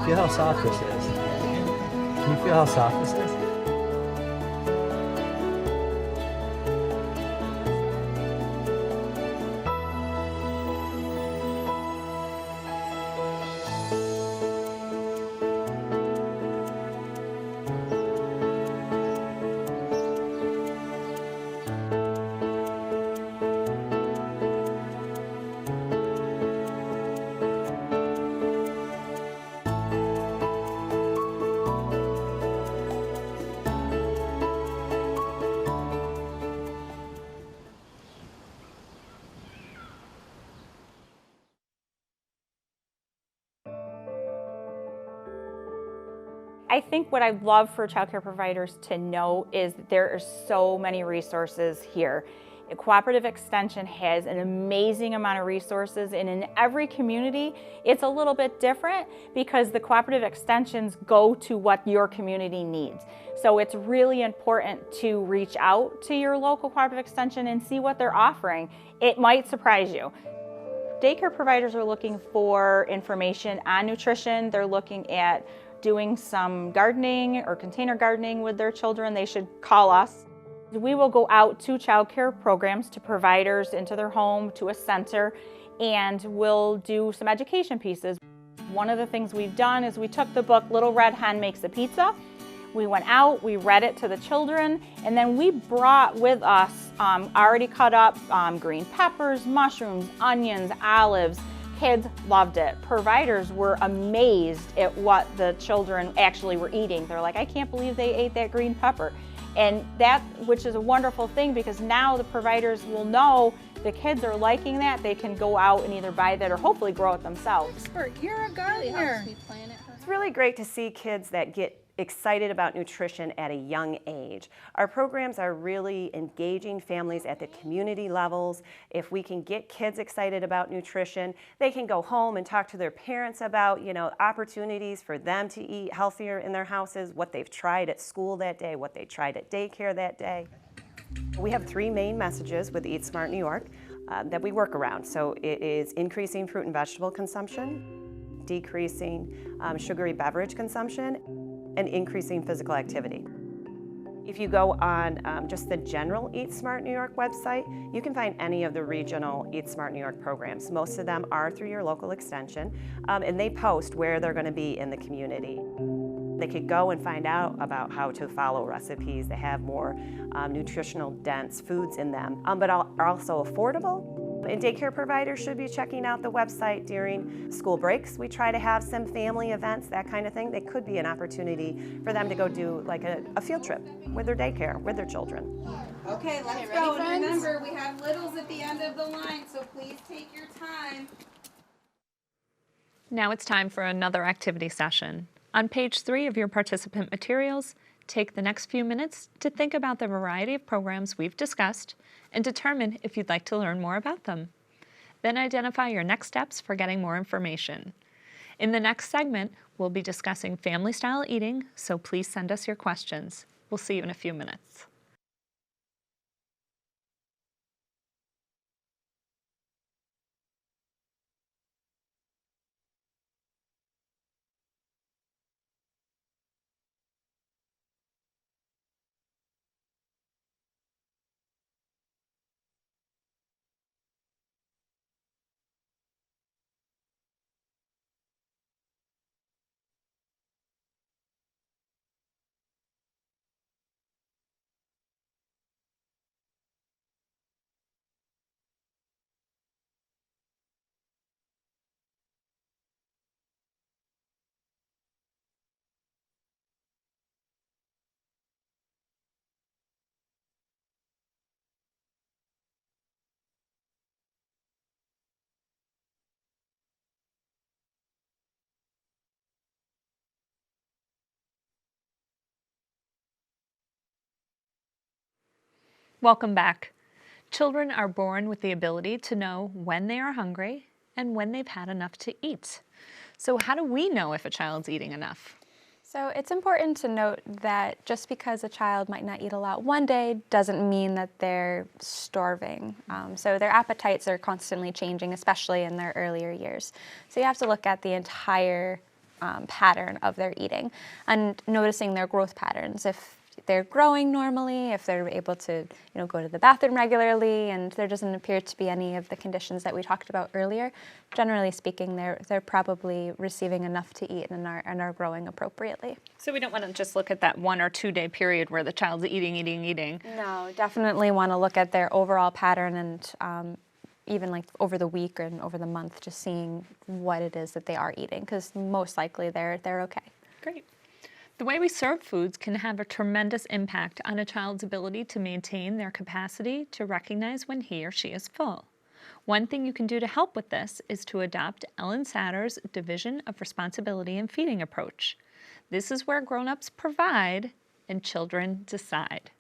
Feel how soft this is. Can you feel how soft this is? I think what I'd love for childcare providers to know is that there are so many resources here. Cooperative Extension has an amazing amount of resources, and in every community it's a little bit different because the cooperative extensions go to what your community needs. So it's really important to reach out to your local cooperative extension and see what they're offering. It might surprise you. Daycare providers are looking for information on nutrition. They're looking at doing some gardening or container gardening with their children. They should call us. We will go out to child care programs, to providers, into their home, to a center, and we'll do some education pieces. One of the things we've done is we took the book Little Red Hen Makes a Pizza. We went out, we read it to the children, and then we brought with us already cut up green peppers, mushrooms, onions, olives. Kids loved it. Providers were amazed at what the children actually were eating. They're like, I can't believe they ate that green pepper. And that, which is a wonderful thing, because now the providers will know the kids are liking that. They can go out and either buy that or hopefully grow it themselves. You're a gardener. It's really great to see kids that get excited about nutrition at a young age. Our programs are really engaging families at the community levels. If we can get kids excited about nutrition, they can go home and talk to their parents about, opportunities for them to eat healthier in their houses, what they've tried at school that day, what they tried at daycare that day. We have 3 main messages with Eat Smart New York that we work around. So it is increasing fruit and vegetable consumption, decreasing sugary beverage consumption, and increasing physical activity. If you go on just the general Eat Smart New York website, you can find any of the regional Eat Smart New York programs. Most of them are through your local extension, and they post where they're going to be in the community. They could go and find out about how to follow recipes that have more nutritional dense foods in them, but are also affordable. And daycare providers should be checking out the website during school breaks. We try to have some family events, that kind of thing. They could be an opportunity for them to go do like a field trip with their daycare, with their children. Okay, let's go. And remember, we have littles at the end of the line, so please take your time. Now it's time for another activity session. On page 3 of your participant materials, take the next few minutes to think about the variety of programs we've discussed and determine if you'd like to learn more about them. Then identify your next steps for getting more information. In the next segment, we'll be discussing family-style eating, so please send us your questions. We'll see you in a few minutes. Welcome back. Children are born with the ability to know when they are hungry and when they've had enough to eat. So how do we know if a child's eating enough? So it's important to note that just because a child might not eat a lot one day doesn't mean that they're starving. So their appetites are constantly changing, especially in their earlier years. So you have to look at the entire pattern of their eating and noticing their growth patterns. If they're growing normally, if they're able to go to the bathroom regularly, and there doesn't appear to be any of the conditions that we talked about earlier, generally speaking, they're probably receiving enough to eat and are growing appropriately. So we don't want to just look at that 1 or 2 day period where the child's eating. No, definitely want to look at their overall pattern and even like over the week and over the month, just seeing what it is that they are eating, because most likely they're okay. Great. The way we serve foods can have a tremendous impact on a child's ability to maintain their capacity to recognize when he or she is full. One thing you can do to help with this is to adopt Ellen Satter's division of responsibility and feeding approach. This is where grown-ups provide and children decide.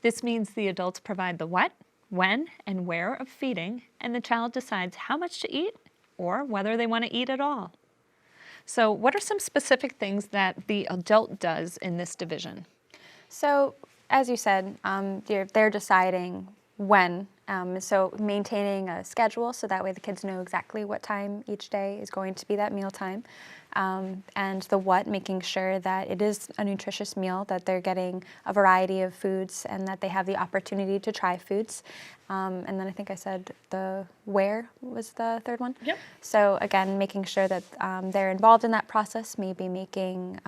This means the adults provide the what, when, and where of feeding, and the child decides how much to eat or whether they want to eat at all. So what are some specific things that the adult does in this division? So as you said, they're deciding when. So maintaining a schedule so that way the kids know exactly what time each day is going to be that meal time. And the what, making sure that it is a nutritious meal, that they're getting a variety of foods and that they have the opportunity to try foods. And then I think I said the where was the third one? Yep. So again, making sure that they're involved in that process, maybe making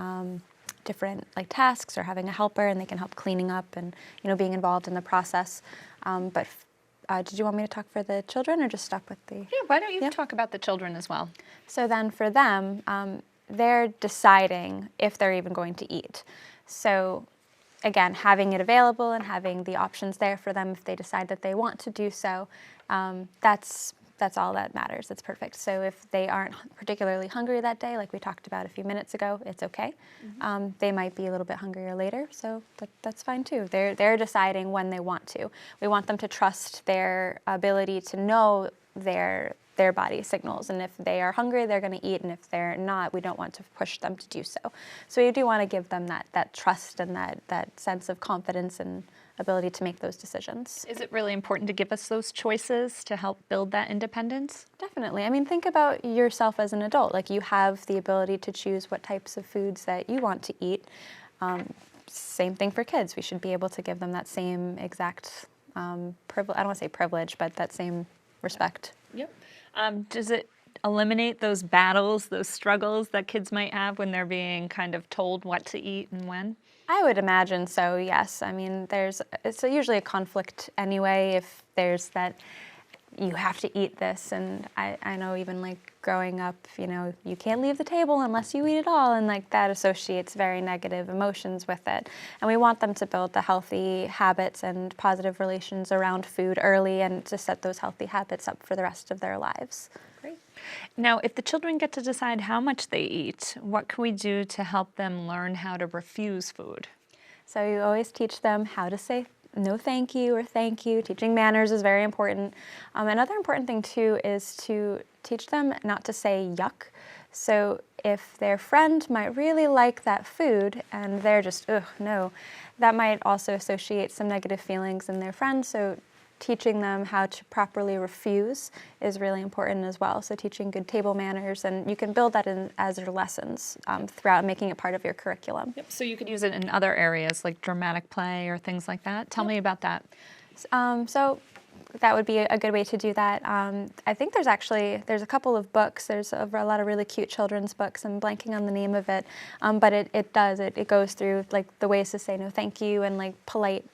different like tasks or having a helper, and they can help cleaning up and being involved in the process. Did you want me to talk for the children or just stop with the? Yeah, why don't you talk about the children as well? So then for them, they're deciding if they're even going to eat. So again, having it available and having the options there for them if they decide that they want to do so, that's all that matters. It's perfect. So if they aren't particularly hungry that day, like we talked about a few minutes ago, it's okay. They might be a little bit hungrier later, so that's fine too. They're deciding when they want to. We want them to trust their ability to know their body signals, and if they are hungry, they're going to eat, and if they're not, we don't want to push them to do so. So we do want to give them that trust and that sense of confidence and ability to make those decisions. Is it really important to give us those choices to help build that independence? Definitely. I mean, think about yourself as an adult. Like, you have the ability to choose what types of foods that you want to eat. Same thing for kids. We should be able to give them that same exact privilege. I don't want to say privilege, but that same respect. Yep. Does it eliminate those battles, those struggles that kids might have when they're being kind of told what to eat and when? I would imagine so, yes. I mean, it's usually a conflict anyway if there's that you have to eat this, and I know even like growing up, you can't leave the table unless you eat it all, and like that associates very negative emotions with it. And we want them to build the healthy habits and positive relations around food early and to set those healthy habits up for the rest of their lives. Great. Now, if the children get to decide how much they eat, what can we do to help them learn how to refuse food? So you always teach them how to say no thank you or thank you. Teaching manners is very important. Another important thing too is to teach them not to say yuck. So if their friend might really like that food and they're just, ugh, no, that might also associate some negative feelings in their friend. So teaching them how to properly refuse is really important as well. So teaching good table manners, and you can build that in as your lessons throughout, making it part of your curriculum. Yep. So you could use it in other areas like dramatic play or things like that. Tell me about that. So that would be a good way to do that. I think there's a couple of books. There's a lot of really cute children's books. I'm blanking on the name of it, but it goes through like the ways to say no thank you and like polite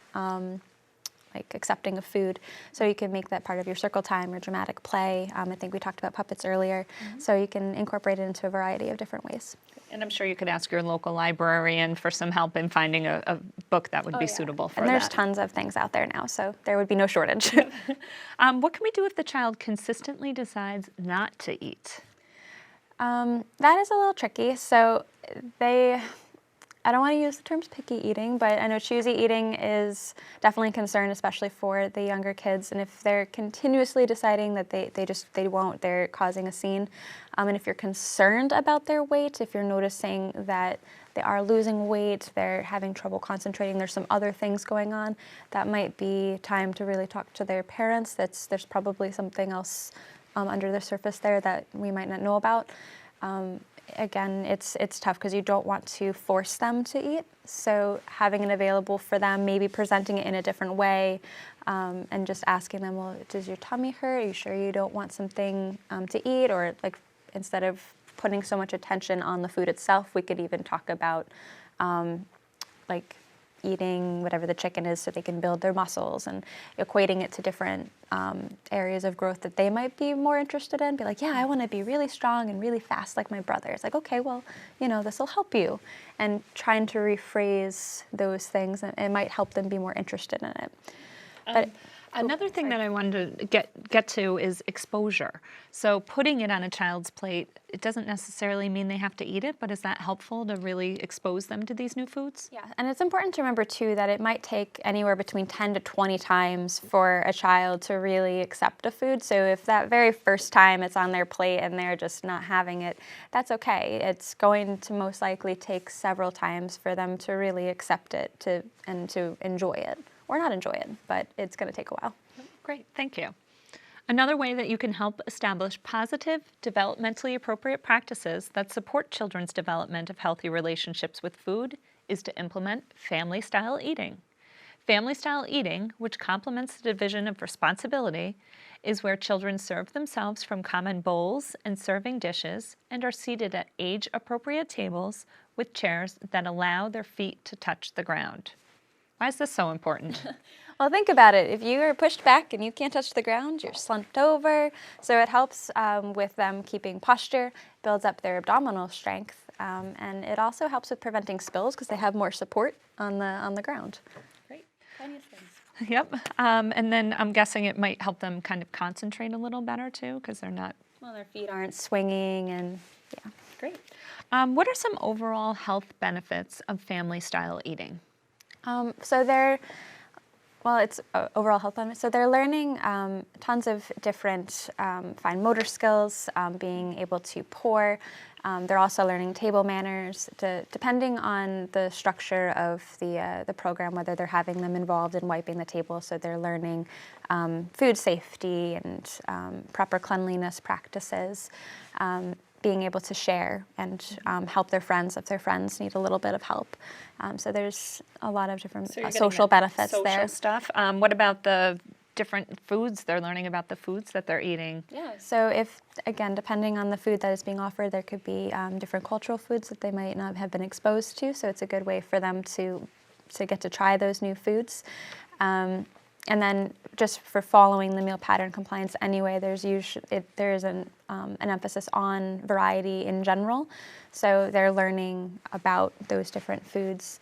like accepting of food. So you can make that part of your circle time or dramatic play. I think we talked about puppets earlier. So you can incorporate it into a variety of different ways. And I'm sure you could ask your local librarian for some help in finding a book that would be suitable for that. And there's tons of things out there now, so there would be no shortage. What can we do if the child consistently decides not to eat? That is a little tricky. So I don't want to use the terms picky eating, but I know choosy eating is definitely a concern, especially for the younger kids. And if they're continuously deciding that they won't, they're causing a scene. And if you're concerned about their weight, if you're noticing that they are losing weight, they're having trouble concentrating, there's some other things going on, that might be time to really talk to their parents. There's probably something else under the surface there that we might not know about. Again, it's tough because you don't want to force them to eat. So having it available for them, maybe presenting it in a different way, and just asking them, well, does your tummy hurt? Are you sure you don't want something to eat? Or like, instead of putting so much attention on the food itself, we could even talk about like eating whatever the chicken is so they can build their muscles, and equating it to different areas of growth that they might be more interested in. Be like, yeah, I want to be really strong and really fast like my brother. It's like, okay, well, this will help you. And trying to rephrase those things, it might help them be more interested in it. But another thing that I wanted to get to is exposure. So putting it on a child's plate, it doesn't necessarily mean they have to eat it, but is that helpful to really expose them to these new foods? Yeah, and it's important to remember too that it might take anywhere between 10 to 20 times for a child to really accept a food. So if that very first time it's on their plate and they're just not having it, that's okay. It's going to most likely take several times for them to really accept it and to enjoy it. Or not enjoy it, but it's going to take a while. Great, thank you. Another way that you can help establish positive, developmentally appropriate practices that support children's development of healthy relationships with food is to implement family-style eating. Family-style eating, which complements the division of responsibility, is where children serve themselves from common bowls and serving dishes and are seated at age-appropriate tables with chairs that allow their feet to touch the ground. Why is this so important? Well, think about it. If you are pushed back and you can't touch the ground, you're slumped over. So it helps with them keeping posture, builds up their abdominal strength, and it also helps with preventing spills because they have more support on the ground. Great. Yep. And then I'm guessing it might help them kind of concentrate a little better too because they're not... Well, their feet aren't swinging and yeah. Great. What are some overall health benefits of family-style eating? It's overall health benefits. So they're learning tons of different fine motor skills, being able to pour. They're also learning table manners, depending on the structure of the program, whether they're having them involved in wiping the table. So they're learning food safety and proper cleanliness practices. Being able to share and help their friends if their friends need a little bit of help. So there's a lot of different social benefits there. Social stuff. What about the different foods? They're learning about the foods that they're eating. Yeah. So if, again, depending on the food that is being offered, there could be different cultural foods that they might not have been exposed to. So it's a good way for them to get to try those new foods. And then just for following the meal pattern compliance anyway, there is an emphasis on variety in general. So they're learning about those different foods,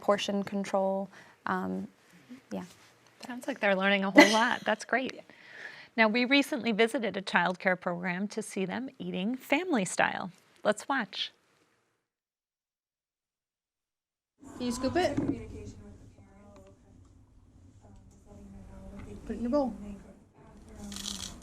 portion control, yeah. Sounds like they're learning a whole lot. That's great. Now, we recently visited a child care program to see them eating family style. Let's watch. Can you scoop it? Put it in your bowl.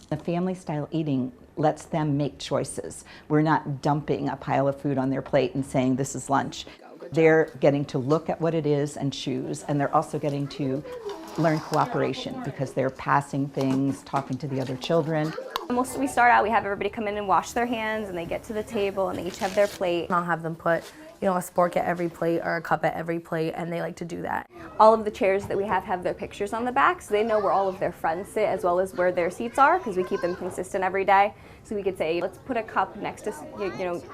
The family-style eating lets them make choices. We're not dumping a pile of food on their plate and saying this is lunch. They're getting to look at what it is and choose, and they're also getting to learn cooperation because they're passing things, talking to the other children. We start out, we have everybody come in and wash their hands, and they get to the table and they each have their plate. I'll have them put, a spork at every plate or a cup at every plate, and they like to do that. All of the chairs that we have their pictures on the back, so they know where all of their friends sit as well as where their seats are, because we keep them consistent every day. So we could say, let's put a cup next to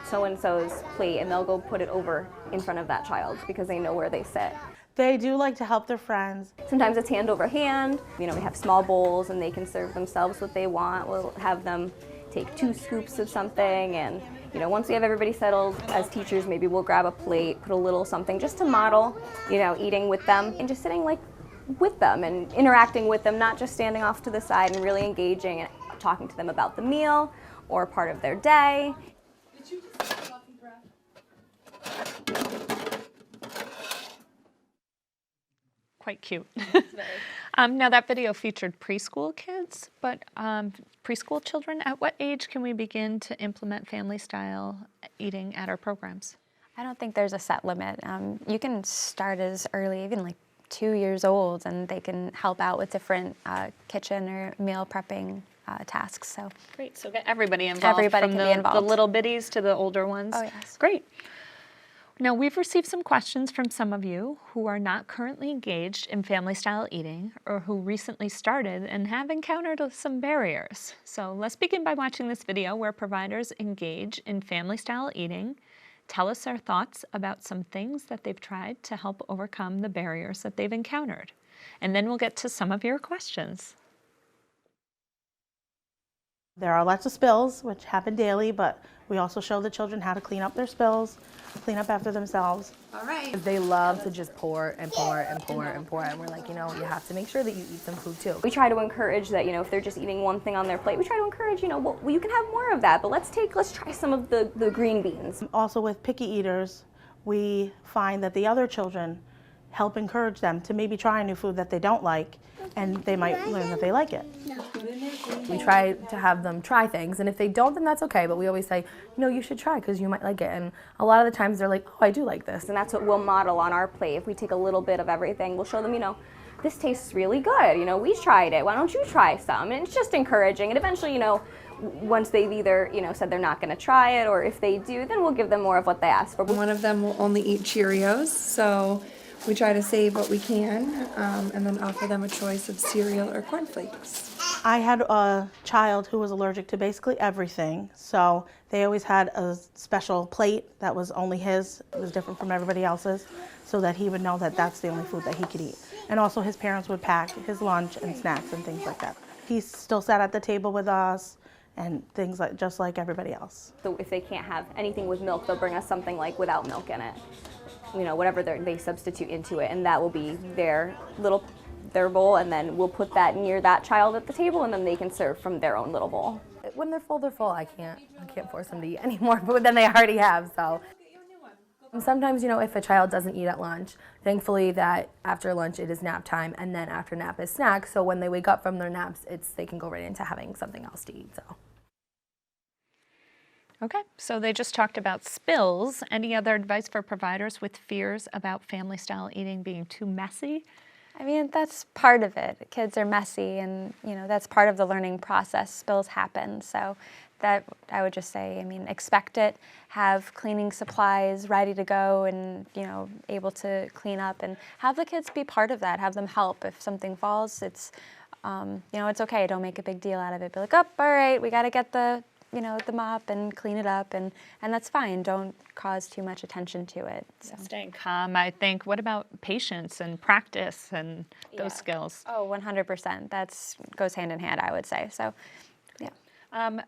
so-and-so's plate, and they'll go put it over in front of that child because they know where they sit. They do like to help their friends. Sometimes it's hand over hand. We have small bowls and they can serve themselves what they want. We'll have them take 2 scoops of something, and once we have everybody settled as teachers, maybe we'll grab a plate, put a little something just to model, eating with them and just sitting with them and interacting with them, not just standing off to the side, and really engaging and talking to them about the meal or part of their day. Quite cute. Now that video featured preschool kids, but preschool children, at what age can we begin to implement family style eating at our programs? I don't think there's a set limit. You can start as early, even like 2 years old, and they can help out with different kitchen or meal prepping tasks. So great. So get everybody involved. Everybody can be involved. The little bitties to the older ones. Oh yes. Great. Now, we've received some questions from some of you who are not currently engaged in family-style eating or who recently started and have encountered some barriers. So let's begin by watching this video where providers engage in family-style eating, tell us their thoughts about some things that they've tried to help overcome the barriers that they've encountered. And then we'll get to some of your questions. There are lots of spills, which happen daily, but we also show the children how to clean up their spills, clean up after themselves. All right. They love to just pour and pour and pour and pour, and we're like, you have to make sure that you eat some food too. We try to encourage that, if they're just eating one thing on their plate, we try to encourage, well, you can have more of that, but let's try some of the green beans. Also with picky eaters, we find that the other children help encourage them to maybe try a new food that they don't like, and they might learn that they like it. We try to have them try things, and if they don't, then that's okay, but we always say, you should try because you might like it, and a lot of the times they're like, oh, I do like this. And that's what we'll model on our plate. If we take a little bit of everything, we'll show them, this tastes really good, we tried it, why don't you try some? And it's just encouraging, and eventually, once they've either, said they're not going to try it, or if they do, then we'll give them more of what they asked for. One of them will only eat Cheerios, so We try to save what we can and then offer them a choice of cereal or cornflakes. I had a child who was allergic to basically everything, so they always had a special plate that was only his. It was different from everybody else's, so that he would know that that's the only food that he could eat. And also his parents would pack his lunch and snacks and things like that. He still sat at the table with us and things like just like everybody else. So if they can't have anything with milk, they'll bring us something like without milk in it. You know, whatever they substitute into it, and that will be their bowl, and then we'll put that near that child at the table, and then they can serve from their own little bowl. When they're full, they're full. I can't force them to eat anymore, but then they already have, so. Sometimes, you know, if a child doesn't eat at lunch, thankfully that after lunch it is nap time, and then after nap is snack, so when they wake up from their naps, they can go right into having something else to eat, so. Okay, so they just talked about spills. Any other advice for providers with fears about family-style eating being too messy? I mean, that's part of it. Kids are messy, and you know that's part of the learning process. Spills happen, so that I would just say, I mean, expect it. Have cleaning supplies ready to go, and you know, able to clean up, and have the kids be part of that. Have them help if something falls. It's, you know, it's okay. Don't make a big deal out of it. Be like, oh, all right, we got to get the mop and clean it up, and that's fine. Don't cause too much attention to it. So. Staying calm, I think. What about patience and practice and those skills? Oh, 100%. That goes hand in hand, I would say. So, yeah.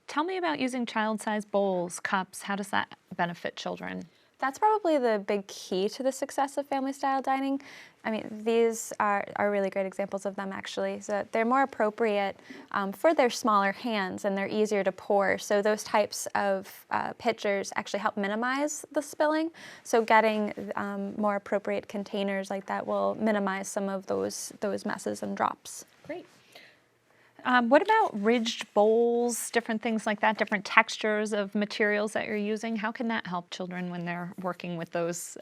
Tell me about using child-sized bowls, cups. How does that benefit children? That's probably the big key to the success of family-style dining. I mean, these are really great examples of them, actually. So they're more appropriate for their smaller hands, and they're easier to pour. So those types of pitchers actually help minimize the spilling. So getting more appropriate containers like that will minimize some of those messes and drops. Great. What about ridged bowls, different things like that, different textures of materials that you're using? How can that help children when they're working with those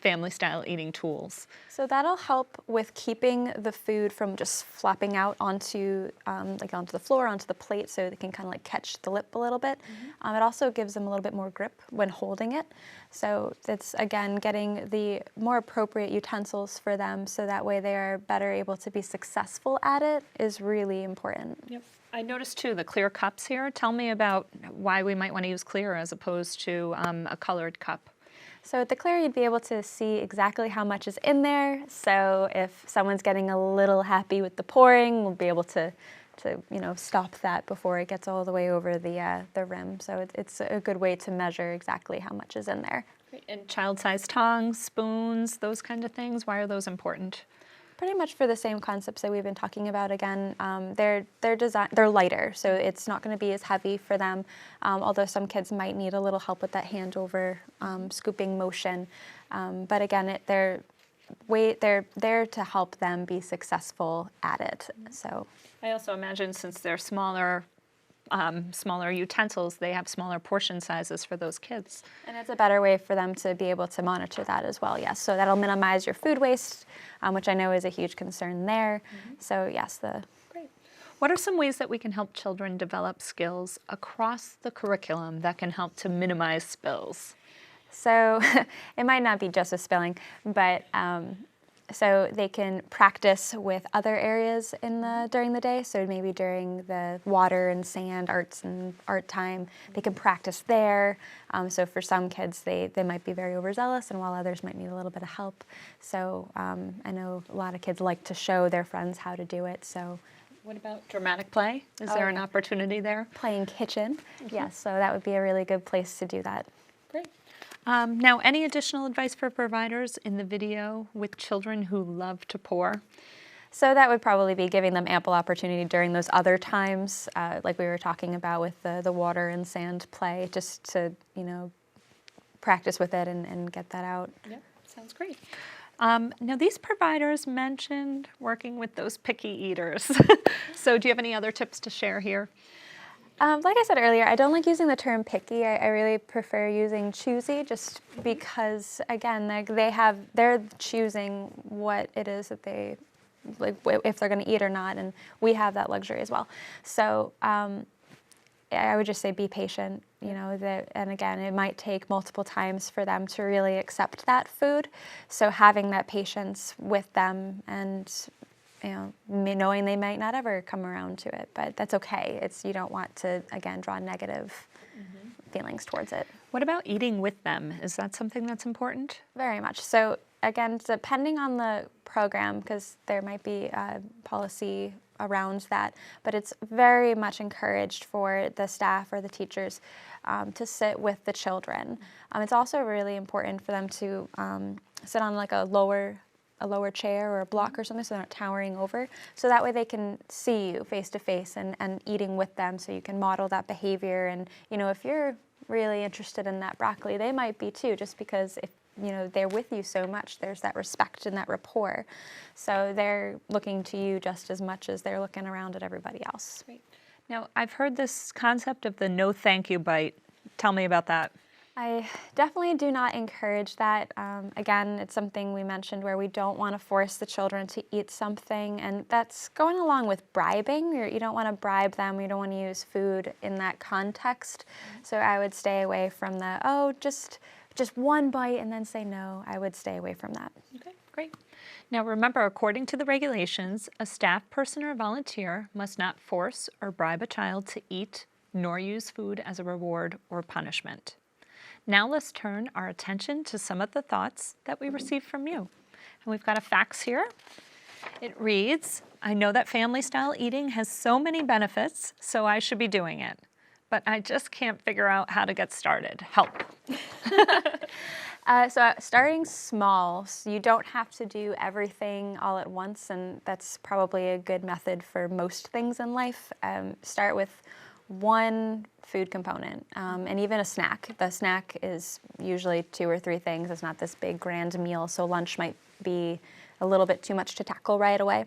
family-style eating tools? So that'll help with keeping the food from just flopping out onto onto the floor, onto the plate, so they can kind of like catch the lip a little bit. It also gives them a little bit more grip when holding it. So it's, again, getting the more appropriate utensils for them so that way they are better able to be successful at it is really important. Yep. I noticed too the clear cups here. Tell me about why we might want to use clear as opposed to a colored cup. So with the clear, you'd be able to see exactly how much is in there. So if someone's getting a little happy with the pouring, we'll be able to stop that before it gets all the way over the rim. So it's a good way to measure exactly how much is in there. Great. And child-sized tongs, spoons, those kind of things, why are those important? Pretty much for the same concepts that we've been talking about. Again, they're lighter, so it's not going to be as heavy for them. Although some kids might need a little help with that hand over scooping motion. But again, they're there to help them be successful at it. So I also imagine since they're smaller utensils, they have smaller portion sizes for those kids. And it's a better way for them to be able to monitor that as well, yes. So that'll minimize your food waste, which I know is a huge concern there. So yes, Great. What are some ways that we can help children develop skills across the curriculum that can help to minimize spills? So it might not be just with spilling, but so they can practice with other areas during the day. So maybe during the water and sand arts and art time, they can practice there. So for some kids, they might be very overzealous, and while others might need a little bit of help. So I know a lot of kids like to show their friends how to do it. So. What about dramatic play? Is there an opportunity there? Playing kitchen, yes. So that would be a really good place to do that. Great. Now, any additional advice for providers in the video with children who love to pour? So that would probably be giving them ample opportunity during those other times, like we were talking about with the water and sand play, just to, practice with it and get that out. Yep, sounds great. Now, these providers mentioned working with those picky eaters. So do you have any other tips to share here? Like I said earlier, I don't like using the term picky. I really prefer using choosy, just because, again, they're choosing what it is that they, like, if they're going to eat or not, and we have that luxury as well. So I would just say be patient, you know, and again, it might take multiple times for them to really accept that food. So having that patience with them and, you know, knowing they might not ever come around to it, but that's okay. You don't want to, again, draw negative feelings towards it. What about eating with them? Is that something that's important? Very much. So again, depending on the program, because there might be a policy around that, but it's very much encouraged for the staff or the teachers to sit with the children. It's also really important for them to sit on like a lower chair or a block or something, so they're not towering over. So that way they can see you face to face and eating with them, so you can model that behavior. And, you know, if you're really interested in that broccoli, they might be too, just because if, you know, they're with you so much, there's that respect and that rapport. So they're looking to you just as much as they're looking around at everybody else. Great. Now, I've heard this concept of the no thank you bite. Tell me about that. I definitely do not encourage that. Again, it's something we mentioned where we don't want to force the children to eat something, and that's going along with bribing. You don't want to bribe them, you don't want to use food in that context. So I would stay away from the, oh, just one bite and then say no. I would stay away from that. Okay, great. Now remember, according to the regulations, a staff person or volunteer must not force or bribe a child to eat, nor use food as a reward or punishment. Now let's turn our attention to some of the thoughts that we received from you. And we've got a fax here. It reads, I know that family-style eating has so many benefits, so I should be doing it. But I just can't figure out how to get started. Help. So starting small, so you don't have to do everything all at once, and that's probably a good method for most things in life. Start with one food component, and even a snack. The snack is usually 2 or 3 things. It's not this big grand meal, so lunch might be a little bit too much to tackle right away.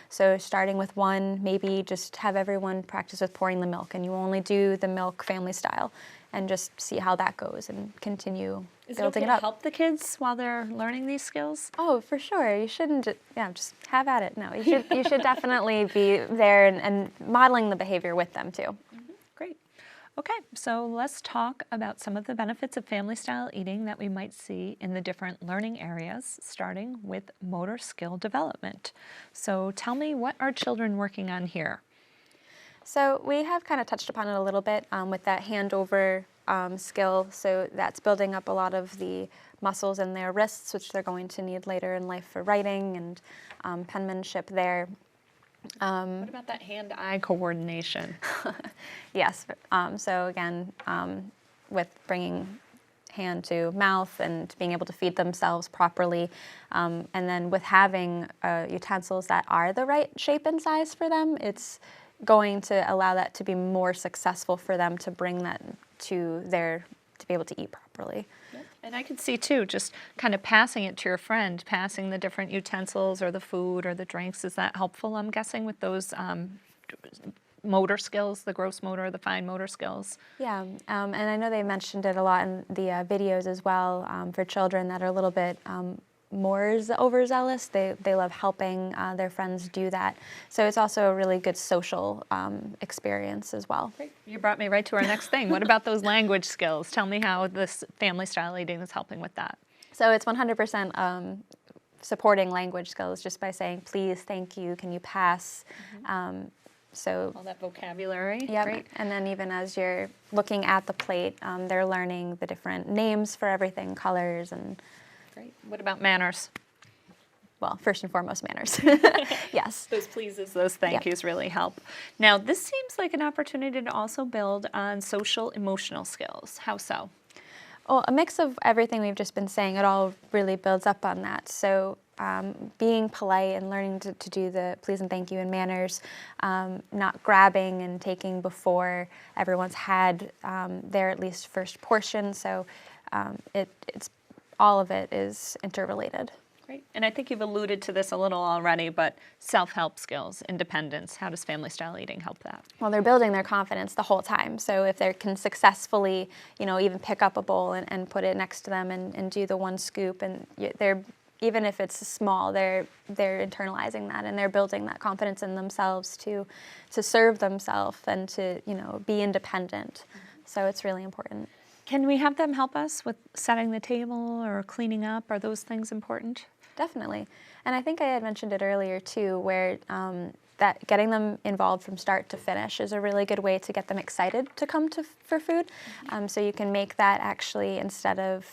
So starting with one, maybe just have everyone practice with pouring the milk, and you only do the milk family style, and just see how that goes and continue building it up. Help the kids while they're learning these skills? Oh, for sure. You shouldn't, just have at it. No, you should definitely be there and modeling the behavior with them too. Great. Okay, so let's talk about some of the benefits of family-style eating that we might see in the different learning areas, starting with motor skill development. So tell me, what are children working on here? So we have kind of touched upon it a little bit with that handover skill. So that's building up a lot of the muscles in their wrists, which they're going to need later in life for writing and penmanship there. What about that hand-eye coordination? Yes. So again, with bringing hand to mouth and being able to feed themselves properly, and then with having utensils that are the right shape and size for them, it's going to allow that to be more successful for them to bring that to be able to eat properly. Yep. And I could see too, just kind of passing it to your friend, passing the different utensils or the food or the drinks. Is that helpful, I'm guessing, with those motor skills, the gross motor, the fine motor skills? Yeah, and I know they mentioned it a lot in the videos as well for children that are a little bit more overzealous. They love helping their friends do that. So it's also a really good social experience as well. Great. You brought me right to our next thing. What about those language skills? Tell me how this family-style eating is helping with that. So it's 100% supporting language skills just by saying, please, thank you, can you pass? So all that vocabulary. Yeah, great. And then even as you're looking at the plate, they're learning the different names for everything, colors, and great. What about manners? Well, first and foremost, manners. Yes. Those pleases, those thank yous really help. Now, this seems like an opportunity to also build on social emotional skills. How so? Well, a mix of everything we've just been saying, it all really builds up on that. So being polite and learning to do the please and thank you and manners, not grabbing and taking before everyone's had their at least first portion. So it's all of it is interrelated. Great. And I think you've alluded to this a little already, but self-help skills, independence, how does family-style eating help that? Well, they're building their confidence the whole time. So if they can successfully, even pick up a bowl and put it next to them and do the one scoop, and they're even if it's small, they're internalizing that and they're building that confidence in themselves to serve themselves and to, you know, be independent. So it's really important. Can we have them help us with setting the table or cleaning up? Are those things important? Definitely. And I think I had mentioned it earlier too, where that getting them involved from start to finish is a really good way to get them excited to come for food. So you can make that actually instead of,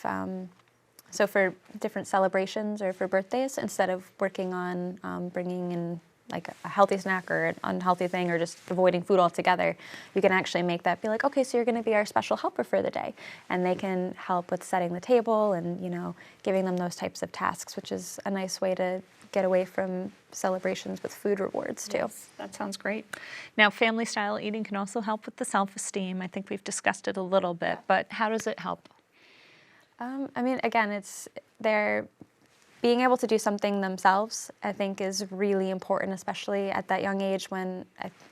so for different celebrations or for birthdays, instead of working on bringing in like a healthy snack or an unhealthy thing or just avoiding food altogether, you can actually make that be like, okay, so you're going to be our special helper for the day. And they can help with setting the table and, you know, giving them those types of tasks, which is a nice way to get away from celebrations with food rewards too. Yes, that sounds great. Now, family style eating can also help with the self-esteem. I think we've discussed it a little bit, but how does it help? I mean, again, they're being able to do something themselves, I think, is really important, especially at that young age when,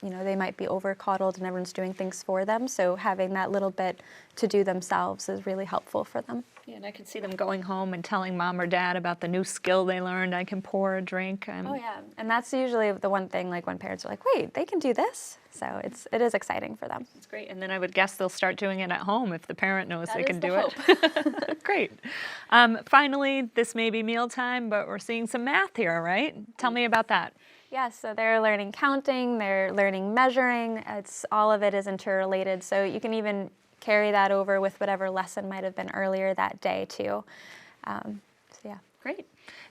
you know, they might be over-coddled and everyone's doing things for them. So having that little bit to do themselves is really helpful for them. Yeah, and I can see them going home and telling mom or dad about the new skill they learned. I can pour a drink. Oh yeah, and that's usually the one thing, like when parents are like, wait, they can do this? So it is exciting for them. It's great, and then I would guess they'll start doing it at home if the parent knows they can do hope. it. Great. Finally, this may be mealtime, but we're seeing some math here, right? Tell me about that. Yeah, so they're learning counting, they're learning measuring. All of it is interrelated, so you can even carry that over with whatever lesson might have been earlier that day too. So yeah. Great.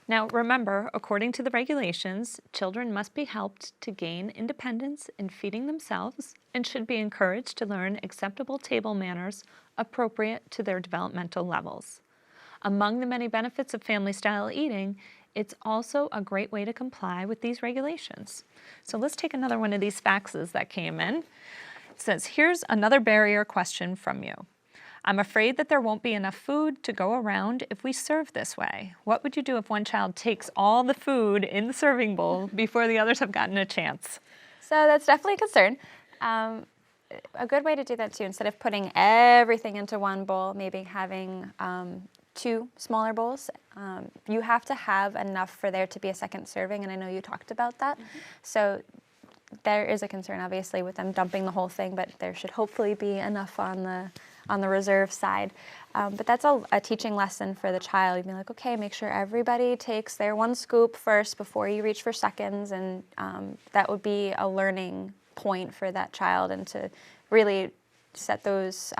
Now remember, according to the regulations, children must be helped to gain independence in feeding themselves and should be encouraged to learn acceptable table manners appropriate to their developmental levels. Among the many benefits of family-style eating, it's also a great way to comply with these regulations. So let's take another one of these faxes that came in. It says, here's another barrier question from you. I'm afraid that there won't be enough food to go around if we serve this way. What would you do if one child takes all the food in the serving bowl before the others have gotten a chance? So that's definitely a concern. A good way to do that too, instead of putting everything into one bowl, maybe having 2 smaller bowls. You have to have enough for there to be a second serving, and I know you talked about that. So there is a concern, obviously, with them dumping the whole thing, but there should hopefully be enough on the reserve side. But that's a teaching lesson for the child. You'd be like, okay, make sure everybody takes their 1 scoop first before you reach for seconds, and that would be a learning point for that child, and to really set those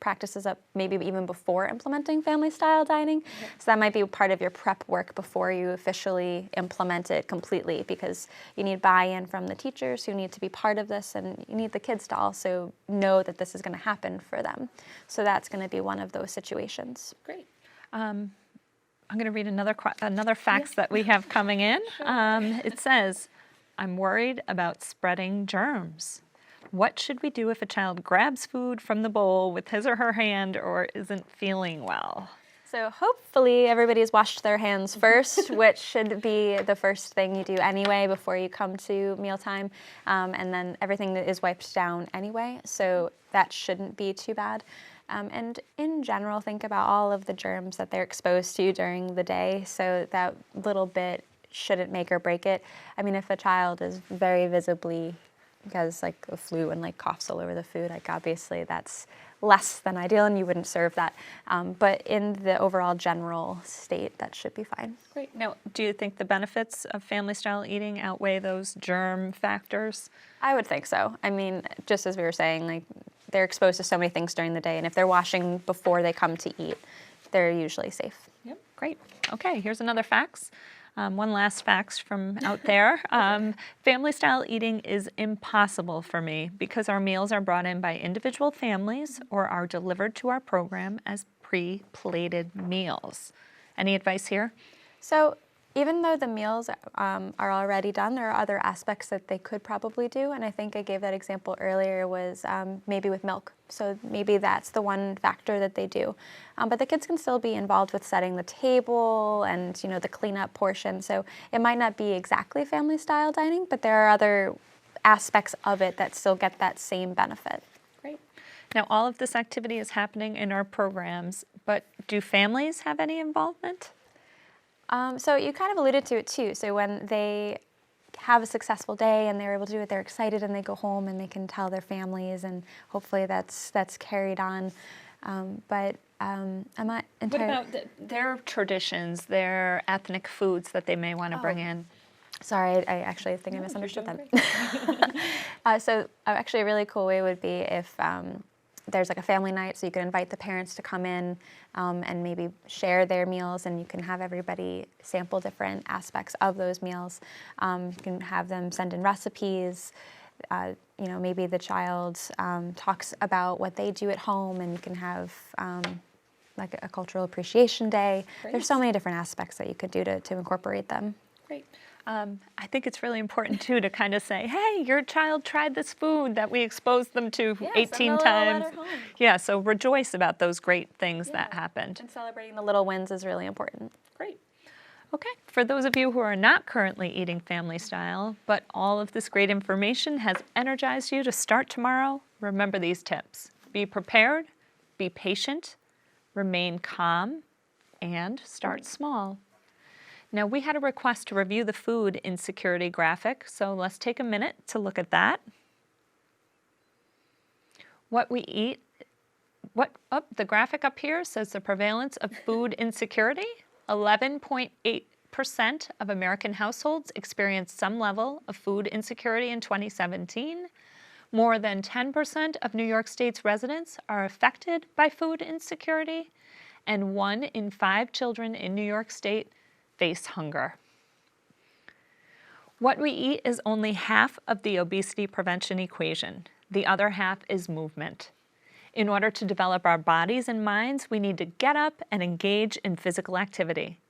practices up maybe even before implementing family-style dining. So that might be part of your prep work before you officially implement it completely, because you need buy-in from the teachers who need to be part of this, and you need the kids to also know that this is going to happen for them. So that's going to be one of those situations. Great. I'm going to read another fax that we have coming in. It says, I'm worried about spreading germs. What should we do if a child grabs food from the bowl with his or her hand or isn't feeling well? So hopefully everybody's washed their hands first, which should be the first thing you do anyway before you come to mealtime, and then everything is wiped down anyway, so that shouldn't be too bad. And in general, think about all of the germs that they're exposed to during the day, so that little bit shouldn't make or break it. I mean, if a child is very visibly has like a flu and like coughs all over the food, like obviously that's less than ideal and you wouldn't serve that. But in the overall general state, that should be fine. Great. Now, do you think the benefits of family-style eating outweigh those germ factors? I would think so. I mean, just as we were saying, like they're exposed to so many things during the day, and if they're washing before they come to eat, they're usually safe. Yep, great. Okay, here's another fax. One last fax from out there. Family-style eating is impossible for me because our meals are brought in by individual families or are delivered to our program as pre-plated meals. Any advice here? So even though the meals are already done, there are other aspects that they could probably do, and I think I gave that example earlier was maybe with milk. So maybe that's the one factor that they do. But the kids can still be involved with setting the table and the cleanup portion. So it might not be exactly family-style dining, but there are other aspects of it that still get that same benefit. Great. Now all of this activity is happening in our programs, but do families have any involvement? So you kind of alluded to it too. So when they have a successful day and they're able to do it, they're excited and they go home and they can tell their families, and hopefully that's carried on. I'm not entirely... What about their traditions, their ethnic foods that they may want to bring in? Sorry, I actually think I misunderstood that. So actually a really cool way would be if there's like a family night, so you can invite the parents to come in and maybe share their meals, and you can have everybody sample different aspects of those meals. You can have them send in recipes. You know, maybe the child talks about what they do at home, and you can have like a cultural appreciation day. Great. There's so many different aspects that you could do to incorporate them. Great. I think it's really important too to kind of say, hey, your child tried this food that we exposed them to 18 times. Yeah, so rejoice about those great things that happened. And celebrating the little wins is really important. Great. Okay, for those of you who are not currently eating family style, but all of this great information has energized you to start tomorrow, remember these tips. Be prepared, be patient, remain calm, and start small. Now, we had a request to review the food insecurity graphic, so let's take a minute to look at that. What we eat, the graphic up here says the prevalence of food insecurity. 11.8% of American households experienced some level of food insecurity in 2017. More than 10% of New York State's residents are affected by food insecurity, and 1 in 5 children in New York State face hunger. What we eat is only half of the obesity prevention equation. The other half is movement. In order to develop our bodies and minds, we need to get up and engage in physical activity.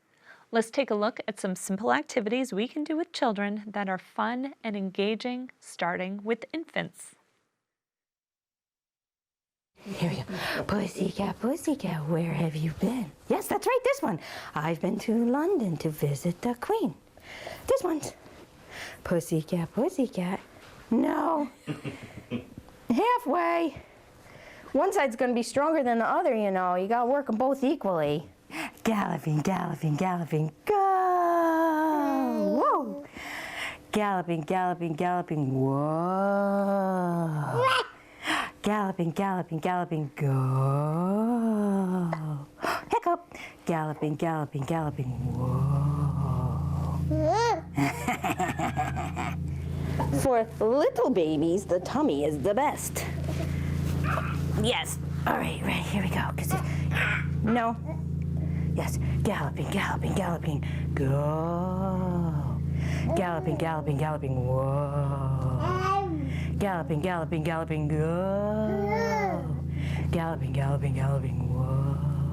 Let's take a look at some simple activities we can do with children that are fun and engaging, starting with infants. Here we go. Pussycat, where have you been? Yes, that's right, this one. I've been to London to visit the Queen. This one's Pussycat. No. Halfway. One side's going to be stronger than the other, you know. You got to work them both equally. Galloping, go! Whoa! Galloping, whoa! Galloping, go! Hiccup! Galloping, whoa! For little babies, the tummy is the best. Yes. All right, here we go. No. Yes. Galloping, go! Galloping, whoa! Galloping, go! Galloping, whoa!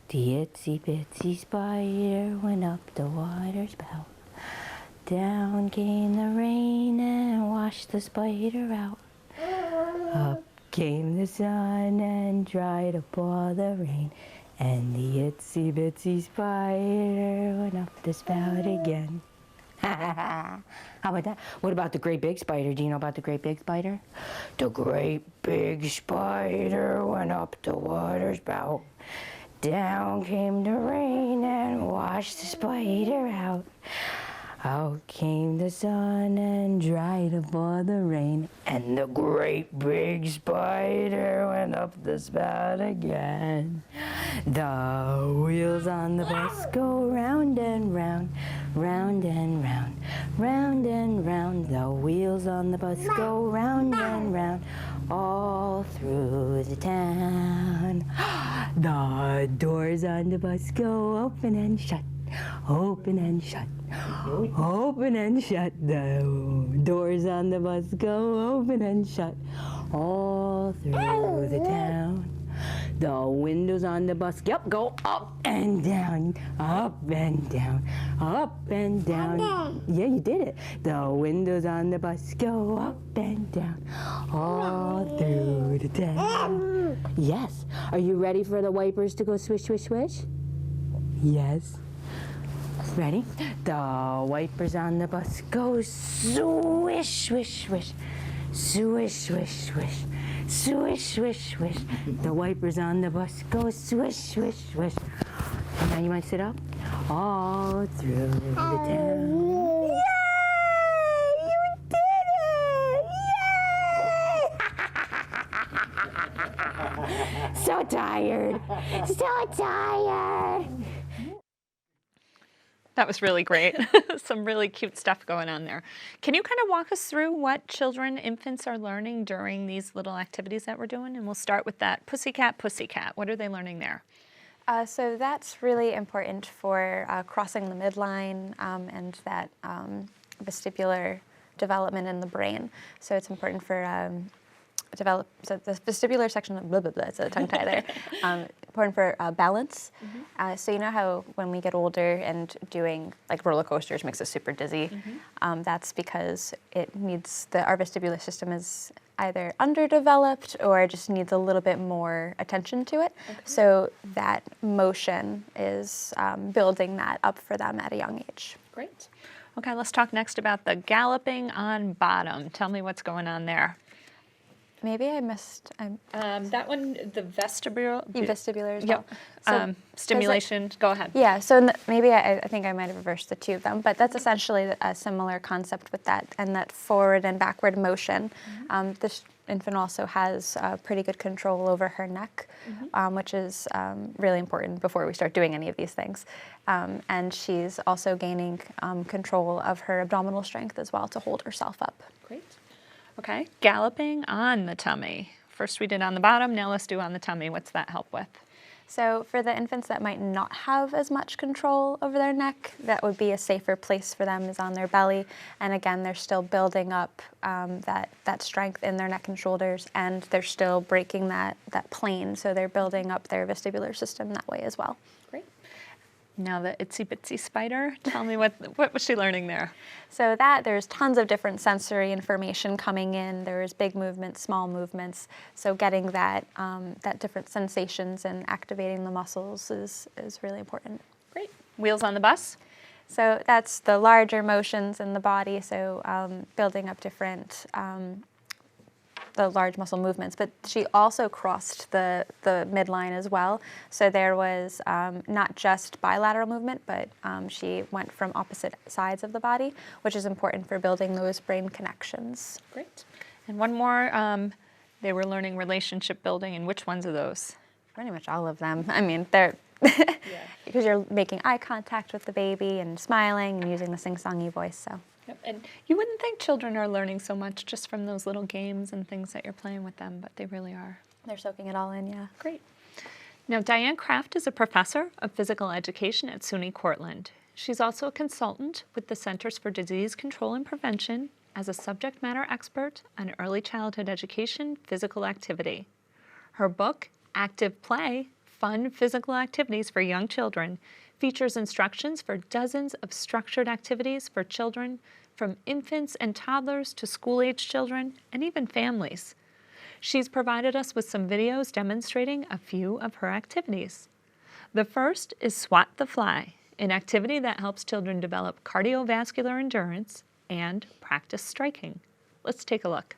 The itsy bitsy spider went up the water spout. Down came the rain and washed the spider out. Up came the sun and dried up all the rain. And the itsy bitsy spider went up the spout again. How about that? What about the great big spider? Do you know about the great big spider? The great big spider went up the water spout. Down came the rain and washed the spider out. Out came the sun and dried up all the rain, and the great big spider went up the spout again. The wheels on the bus go round and round, round and round, round and round. The wheels on the bus go round and round, all through the town. The doors on the bus go open and shut, open and shut. Open and shut. The doors on the bus go open and shut, all through the town. The windows on the bus, go up and down, up and down, up and down. Yeah, you did it. The windows on the bus go up and down, all through the town. Yes. Are you ready for the wipers to go swish, swish, swish? Yes. Ready? The wipers on the bus go swish, swish, swish, swish, swish, swish, swish, swish, swish. The wipers on the bus go swish, swish, swish. And now you want to sit up? all through the town. So tired. So tired. That was really great. Some really cute stuff going on there. Can you kind of walk us through what children, infants are learning during these little activities that we're doing? And we'll start with that pussycat, pussycat. What are they learning there? So that's really important for crossing the midline and that vestibular development in the brain. So it's important for so the vestibular section, blah, blah, blah, it's a tongue tie there, important for balance. So you know how when we get older and doing like roller coasters makes us super dizzy? That's because it needs, our vestibular system is either underdeveloped or just needs a little bit more attention to it. So that motion is building that up for them at a young age. Great. Okay, let's talk next about the galloping on bottom. Tell me what's going on there. Maybe I missed. That one, the vestibular. Vestibular as well. Yep. So Stimulation. Go ahead. Yeah. So maybe I think I might have reversed the two of them, but that's essentially a similar concept with that, and that forward and backward motion. This infant also has pretty good control over her neck, which is really important before we start doing any of these things. And she's also gaining control of her abdominal strength as well to hold herself up. Great. Okay, galloping on the tummy. First we did on the bottom, now let's do on the tummy. What's that help with? So for the infants that might not have as much control over their neck, that would be a safer place for them is on their belly. And again, they're still building up that strength in their neck and shoulders, and they're still breaking that plane. So they're building up their vestibular system that way as well. Great. Now the itsy bitsy spider, tell me what was she learning there? So there's tons of different sensory information coming in. There's big movements, small movements. So getting that different sensations and activating the muscles is really important. Great. Wheels on the bus? So that's the larger motions in the body. So building up different the large muscle movements, but she also crossed the midline as well. So there was not just bilateral movement, but she went from opposite sides of the body, which is important for building those brain connections. Great. And one more, they were learning relationship building, and which ones are those? Pretty much all of them. I mean, they're because you're making eye contact with the baby and smiling and using the sing-songy voice, so. Yep. And you wouldn't think children are learning so much just from those little games and things that you're playing with them, but they really are. They're soaking it all in, yeah. Great. Now, Diane Kraft is a professor of physical education at SUNY Cortland. She's also a consultant with the Centers for Disease Control and Prevention as a subject matter expert on early childhood education, physical activity. Her book, Active Play, Fun Physical Activities for Young Children, features instructions for dozens of structured activities for children, from infants and toddlers to school-age children, and even families. She's provided us with some videos demonstrating a few of her activities. The first is Swat the Fly, an activity that helps children develop cardiovascular endurance and practice striking. Let's take a look.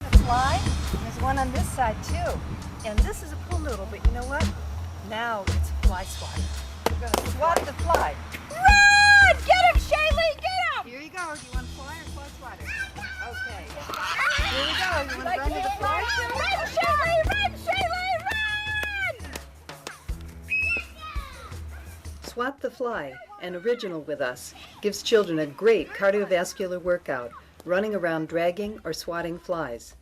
Fly. There's one on this side too. And this is a pool noodle, but you know what? Now it's a fly swatter. We're going to swat the fly. Run! Get him, Shailene! Get him! Here you go. Do you want fly or fly swatter? Okay. Here we go. You want to run to the fly? Run, Shailene! Run, Shailene! Run! Swat the Fly, an original with us, gives children a great cardiovascular workout, running around dragging or swatting flies.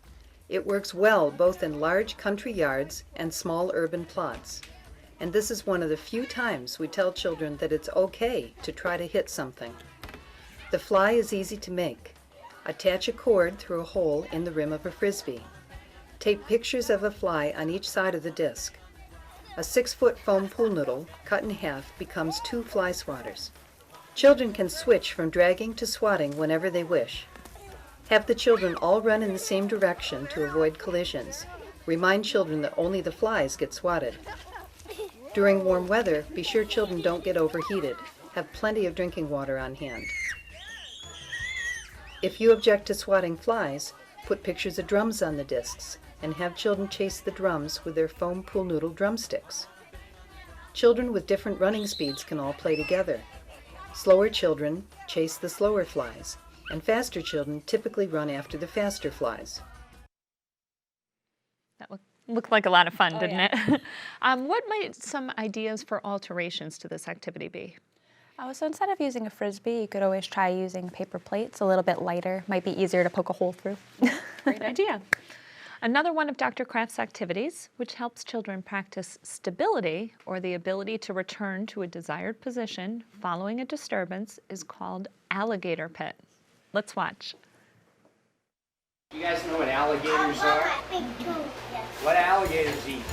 It works well both in large country yards and small urban plots. And this is one of the few times we tell children that it's okay to try to hit something. The fly is easy to make. Attach a cord through a hole in the rim of a frisbee. Take pictures of a fly on each side of the disc. A 6-foot foam pool noodle cut in half becomes 2 fly swatters. Children can switch from dragging to swatting whenever they wish. Have the children all run in the same direction to avoid collisions. Remind children that only the flies get swatted. During warm weather, be sure children don't get overheated. Have plenty of drinking water on hand. If you object to swatting flies, put pictures of drums on the discs and have children chase the drums with their foam pool noodle drumsticks. Children with different running speeds can all play together. Slower children chase the slower flies, and faster children typically run after the faster flies. That looked like a lot of fun, didn't it? What might some ideas for alterations to this activity be? So instead of using a Frisbee, you could always try using paper plates, a little bit lighter, might be easier to poke a hole through. Great idea. Another one of Dr. Kraft's activities, which helps children practice stability or the ability to return to a desired position following a disturbance, is called alligator pit. Let's watch. You guys know what alligators are? What alligators eat?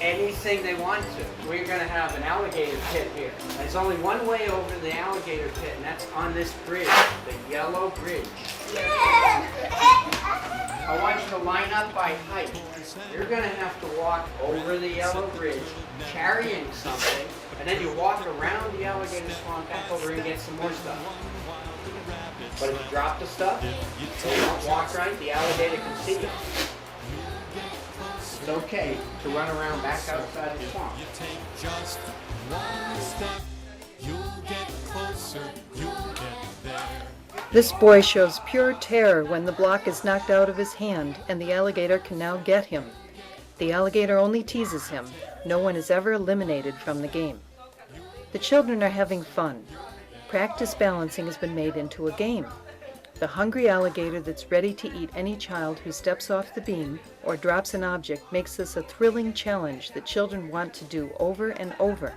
Anything they want to. We're going to have an alligator pit here. There's only one way over the alligator pit, and that's on this bridge, the yellow bridge. I want you to line up by height. You're going to have to walk over the yellow bridge, carrying something, and then you walk around the alligator swamp back over and get some more stuff. But if you drop the stuff, or you don't walk right, the alligator can see you. It's okay to run around back outside the swamp. You take just one step, you'll get closer, you'll get there. This boy shows pure terror when the block is knocked out of his hand and the alligator can now get him. The alligator only teases him. No one is ever eliminated from the game. The children are having fun. Practice balancing has been made into a game. The hungry alligator that's ready to eat any child who steps off the beam or drops an object makes this a thrilling challenge that children want to do over and over.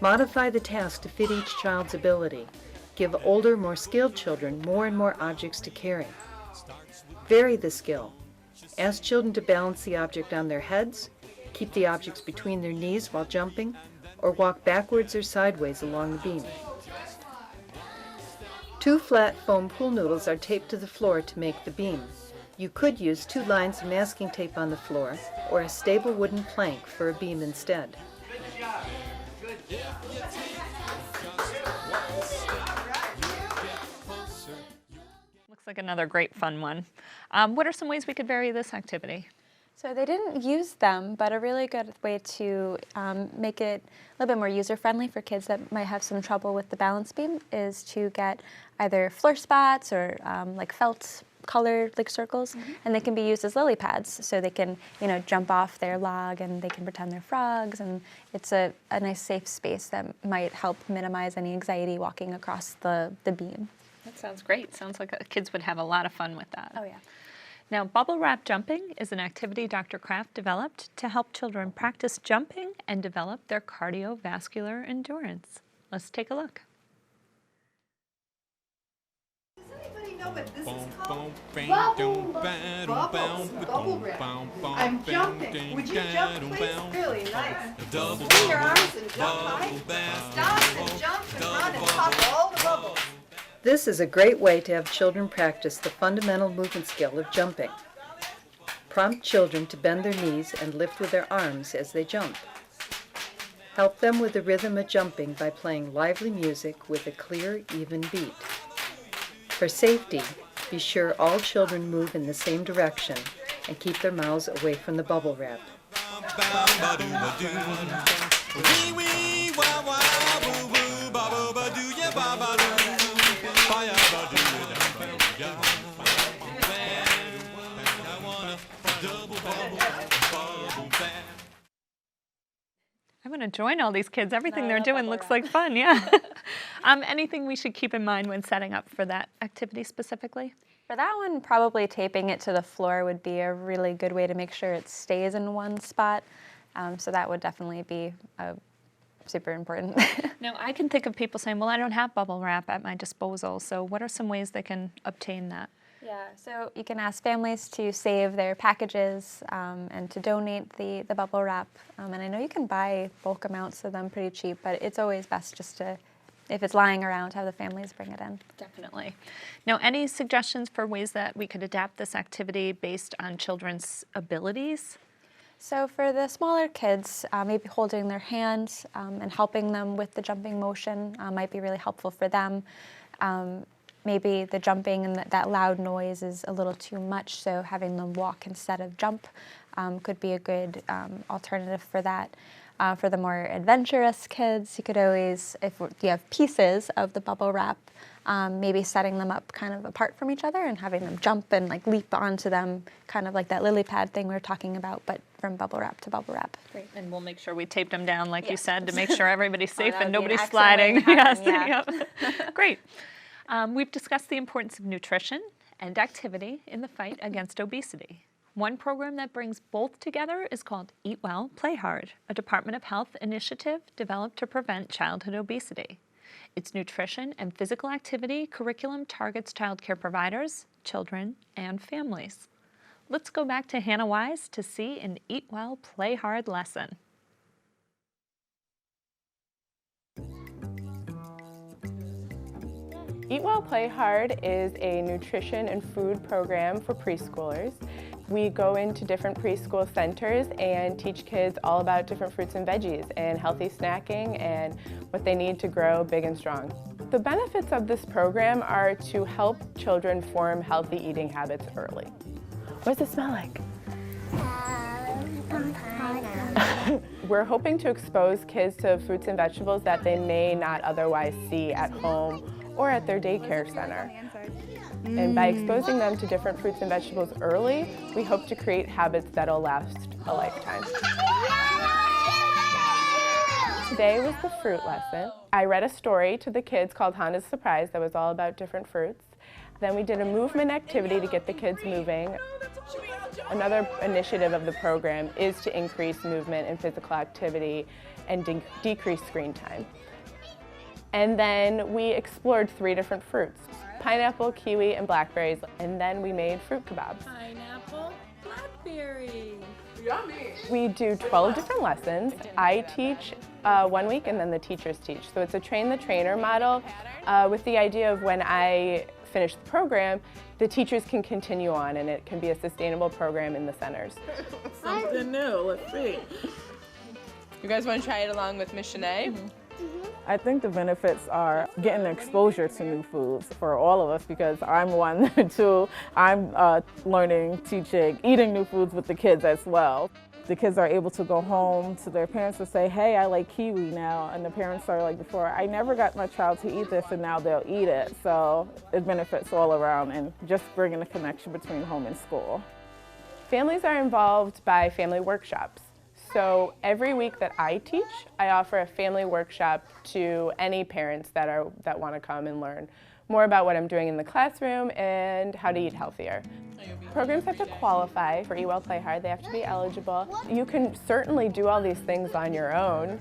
Modify the task to fit each child's ability. Give older, more skilled children more and more objects to carry. Vary the skill. Ask children to balance the object on their heads, keep the objects between their knees while jumping, or walk backwards or sideways along the beam. 2 flat foam pool noodles are taped to the floor to make the beam. You could use 2 lines of masking tape on the floor or a stable wooden plank for a beam instead. Good job. Good job. Looks like another great fun one. What are some ways we could vary this activity? So they didn't use them, but a really good way to make it a little bit more user-friendly for kids that might have some trouble with the balance beam is to get either floor spots or like felt colored like circles, and they can be used as lily pads, so they can jump off their log and they can pretend they're frogs, and it's a nice safe space that might help minimize any anxiety walking across the beam. That sounds great. Sounds like kids would have a lot of fun with that. Oh yeah. Now, bubble wrap jumping is an activity Dr. Kraft developed to help children practice jumping and develop their cardiovascular endurance. Let's take a look. Does anybody know what this is called? Bubble wrap. I'm jumping. Would you jump, please? Really nice. Swing your arms and jump high. Stop and jump and run and pop all the bubbles. This is a great way to have children practice the fundamental movement skill of jumping. Prompt children to bend their knees and lift with their arms as they jump. Help them with the rhythm of jumping by playing lively music with a clear, even beat. For safety, be sure all children move in the same direction and keep their mouths away from the bubble wrap. I'm going to join all these kids. Everything they're doing looks like fun, yeah. Anything we should keep in mind when setting up for that activity specifically? For that one, probably taping it to the floor would be a really good way to make sure it stays in one spot. So that would definitely be super important. Now, I can think of people saying, well, I don't have bubble wrap at my disposal. So what are some ways they can obtain that? Yeah, so you can ask families to save their packages and to donate the bubble wrap. And I know you can buy bulk amounts of them pretty cheap, but it's always best just to, if it's lying around, have the families bring it in. Definitely. Now, any suggestions for ways that we could adapt this activity based on children's abilities? So for the smaller kids, maybe holding their hands and helping them with the jumping motion might be really helpful for them. maybe the jumping and that loud noise is a little too much, so having them walk instead of jump could be a good alternative for that. For the more adventurous kids, you could always, if you have pieces of the bubble wrap, maybe setting them up kind of apart from each other and having them jump and like leap onto them, kind of like that lily pad thing we were talking about, but from bubble wrap to bubble wrap. Great. And we'll make sure we tape them down, like you said, to make sure everybody's safe and that would be nobody's an sliding. excellent Yes. happen, Yep. Great. We've discussed the importance of nutrition and activity in the fight against obesity. One program that brings both together is called Eat Well, Play Hard, a Department of Health initiative developed to prevent childhood obesity. Its nutrition and physical activity curriculum targets childcare providers, children, and families. Let's go back to Hannah Wise to see an Eat Well, Play Hard lesson. Eat Well, Play Hard is a nutrition and food program for preschoolers. We go into different preschool centers and teach kids all about different fruits and veggies and healthy snacking and what they need to grow big and strong. The benefits of this program are to help children form healthy eating habits early. What does it smell like? We're hoping to expose kids to fruits and vegetables that they may not otherwise see at home or at their daycare center. And by exposing them to different fruits and vegetables early, we hope to create habits that'll last a lifetime. Today was the fruit lesson. I read a story to the kids called Honda's Surprise that was all about different fruits. Then we did a movement activity to get the kids moving. Another initiative of the program is to increase movement and physical activity and decrease screen time. And then we explored 3 different fruits: pineapple, kiwi, and blackberries. And then we made fruit kebabs. Pineapple, blackberry. Yummy! We do 12 different lessons. I teach 1 week and then the teachers teach. So it's a train the trainer model with the idea of when I finish the program, the teachers can continue on and it can be a sustainable program in the centers. Something new, let's see. You guys want to try it along with Miss Shanae? I think the benefits are getting exposure to new foods for all of us, because I'm one too. I'm learning, teaching, eating new foods with the kids as well. The kids are able to go home to their parents and say, hey, I like kiwi now. And the parents are like before, I never got my child to eat this, and now they'll eat it. So it benefits all around, and just bringing a connection between home and school. Families are involved by family workshops. So every week that I teach, I offer a family workshop to any parents that want to come and learn more about what I'm doing in the classroom and how to eat healthier. Programs have to qualify for Eat Well, Play Hard. They have to be eligible. You can certainly do all these things on your own.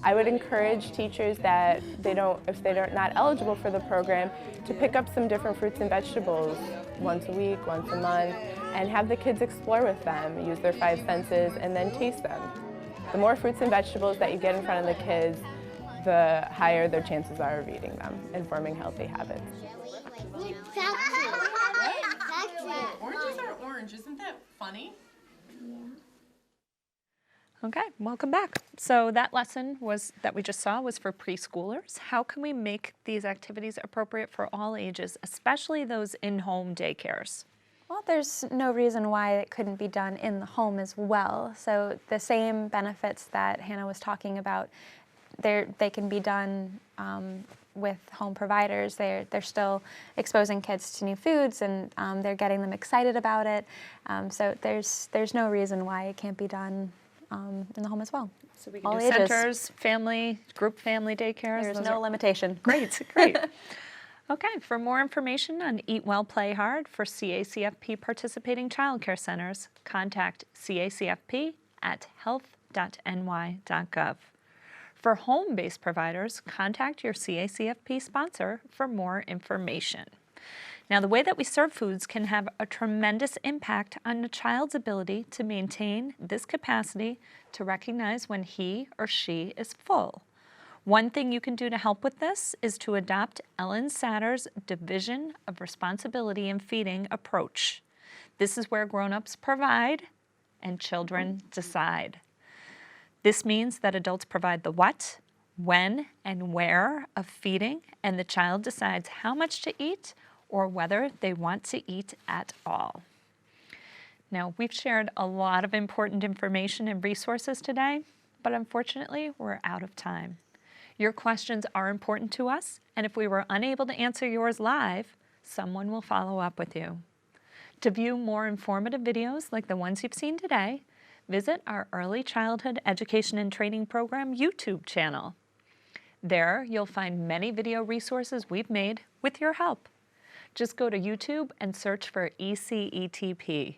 I would encourage teachers that if they're not eligible for the program, to pick up some different fruits and vegetables once a week, once a month, and have the kids explore with them, use their 5 senses, and then taste them. The more fruits and vegetables that you get in front of the kids, the higher their chances are of eating them and forming healthy habits. Oranges are orange, isn't that funny? Okay, welcome back. So that lesson that we just saw was for preschoolers. How can we make these activities appropriate for all ages, especially those in-home daycares? Well, there's no reason why it couldn't be done in the home as well. So the same benefits that Hannah was talking about, they can be done with home providers. They're still exposing kids to new foods, and they're getting them excited about it. So there's no reason why it can't be done in the home as well. So we can all do ages. centers, group family daycares. There's no limitation. Great, great. Okay, for more information on Eat Well, Play Hard for CACFP participating childcare centers, contact CACFP at health.ny.gov. For home-based providers, contact your CACFP sponsor for more information. Now, the way that we serve foods can have a tremendous impact on a child's ability to maintain this capacity to recognize when he or she is full. One thing you can do to help with this is to adopt Ellen Satter's Division of Responsibility in Feeding approach. This is where grown-ups provide and children decide. This means that adults provide the what, when and where of feeding, and the child decides how much to eat or whether they want to eat at all. Now, we've shared a lot of important information and resources today, but unfortunately, we're out of time. Your questions are important to us, and if we were unable to answer yours live, someone will follow up with you. To view more informative videos like the ones you've seen today, visit our Early Childhood Education and Training Program YouTube channel. There, you'll find many video resources we've made with your help. Just go to YouTube and search for ECETP.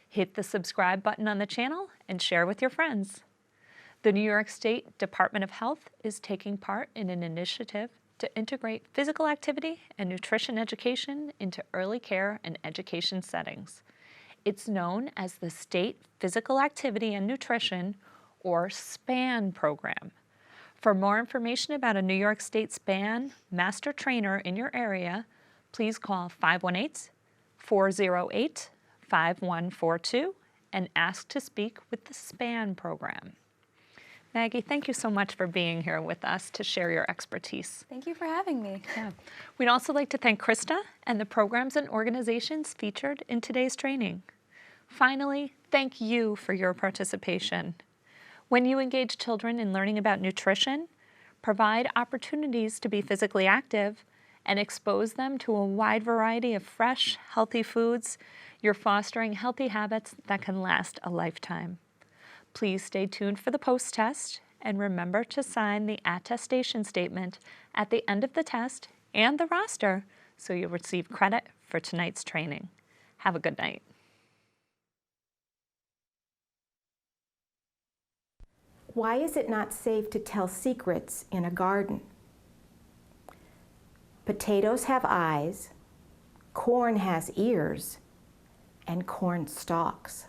Hit the subscribe button on the channel and share with your friends. The New York State Department of Health is taking part in an initiative to integrate physical activity and nutrition education into early care and education settings. It's known as the State Physical Activity and Nutrition, or SPAN program. For more information about a New York State SPAN master trainer in your area, please call 518-408-5142 and ask to speak with the SPAN program. Maggie, thank you so much for being here with us to share your expertise. Thank you for having me. Yeah. We'd also like to thank Krista and the programs and organizations featured in today's training. Finally, thank you for your participation. When you engage children in learning about nutrition, provide opportunities to be physically active, and expose them to a wide variety of fresh, healthy foods, you're fostering healthy habits that can last a lifetime. Please stay tuned for the post-test and remember to sign the attestation statement at the end of the test and the roster so you'll receive credit for tonight's training. Have a good night. Why is it not safe to tell secrets in a garden? Potatoes have eyes, corn has ears, and corn stalks.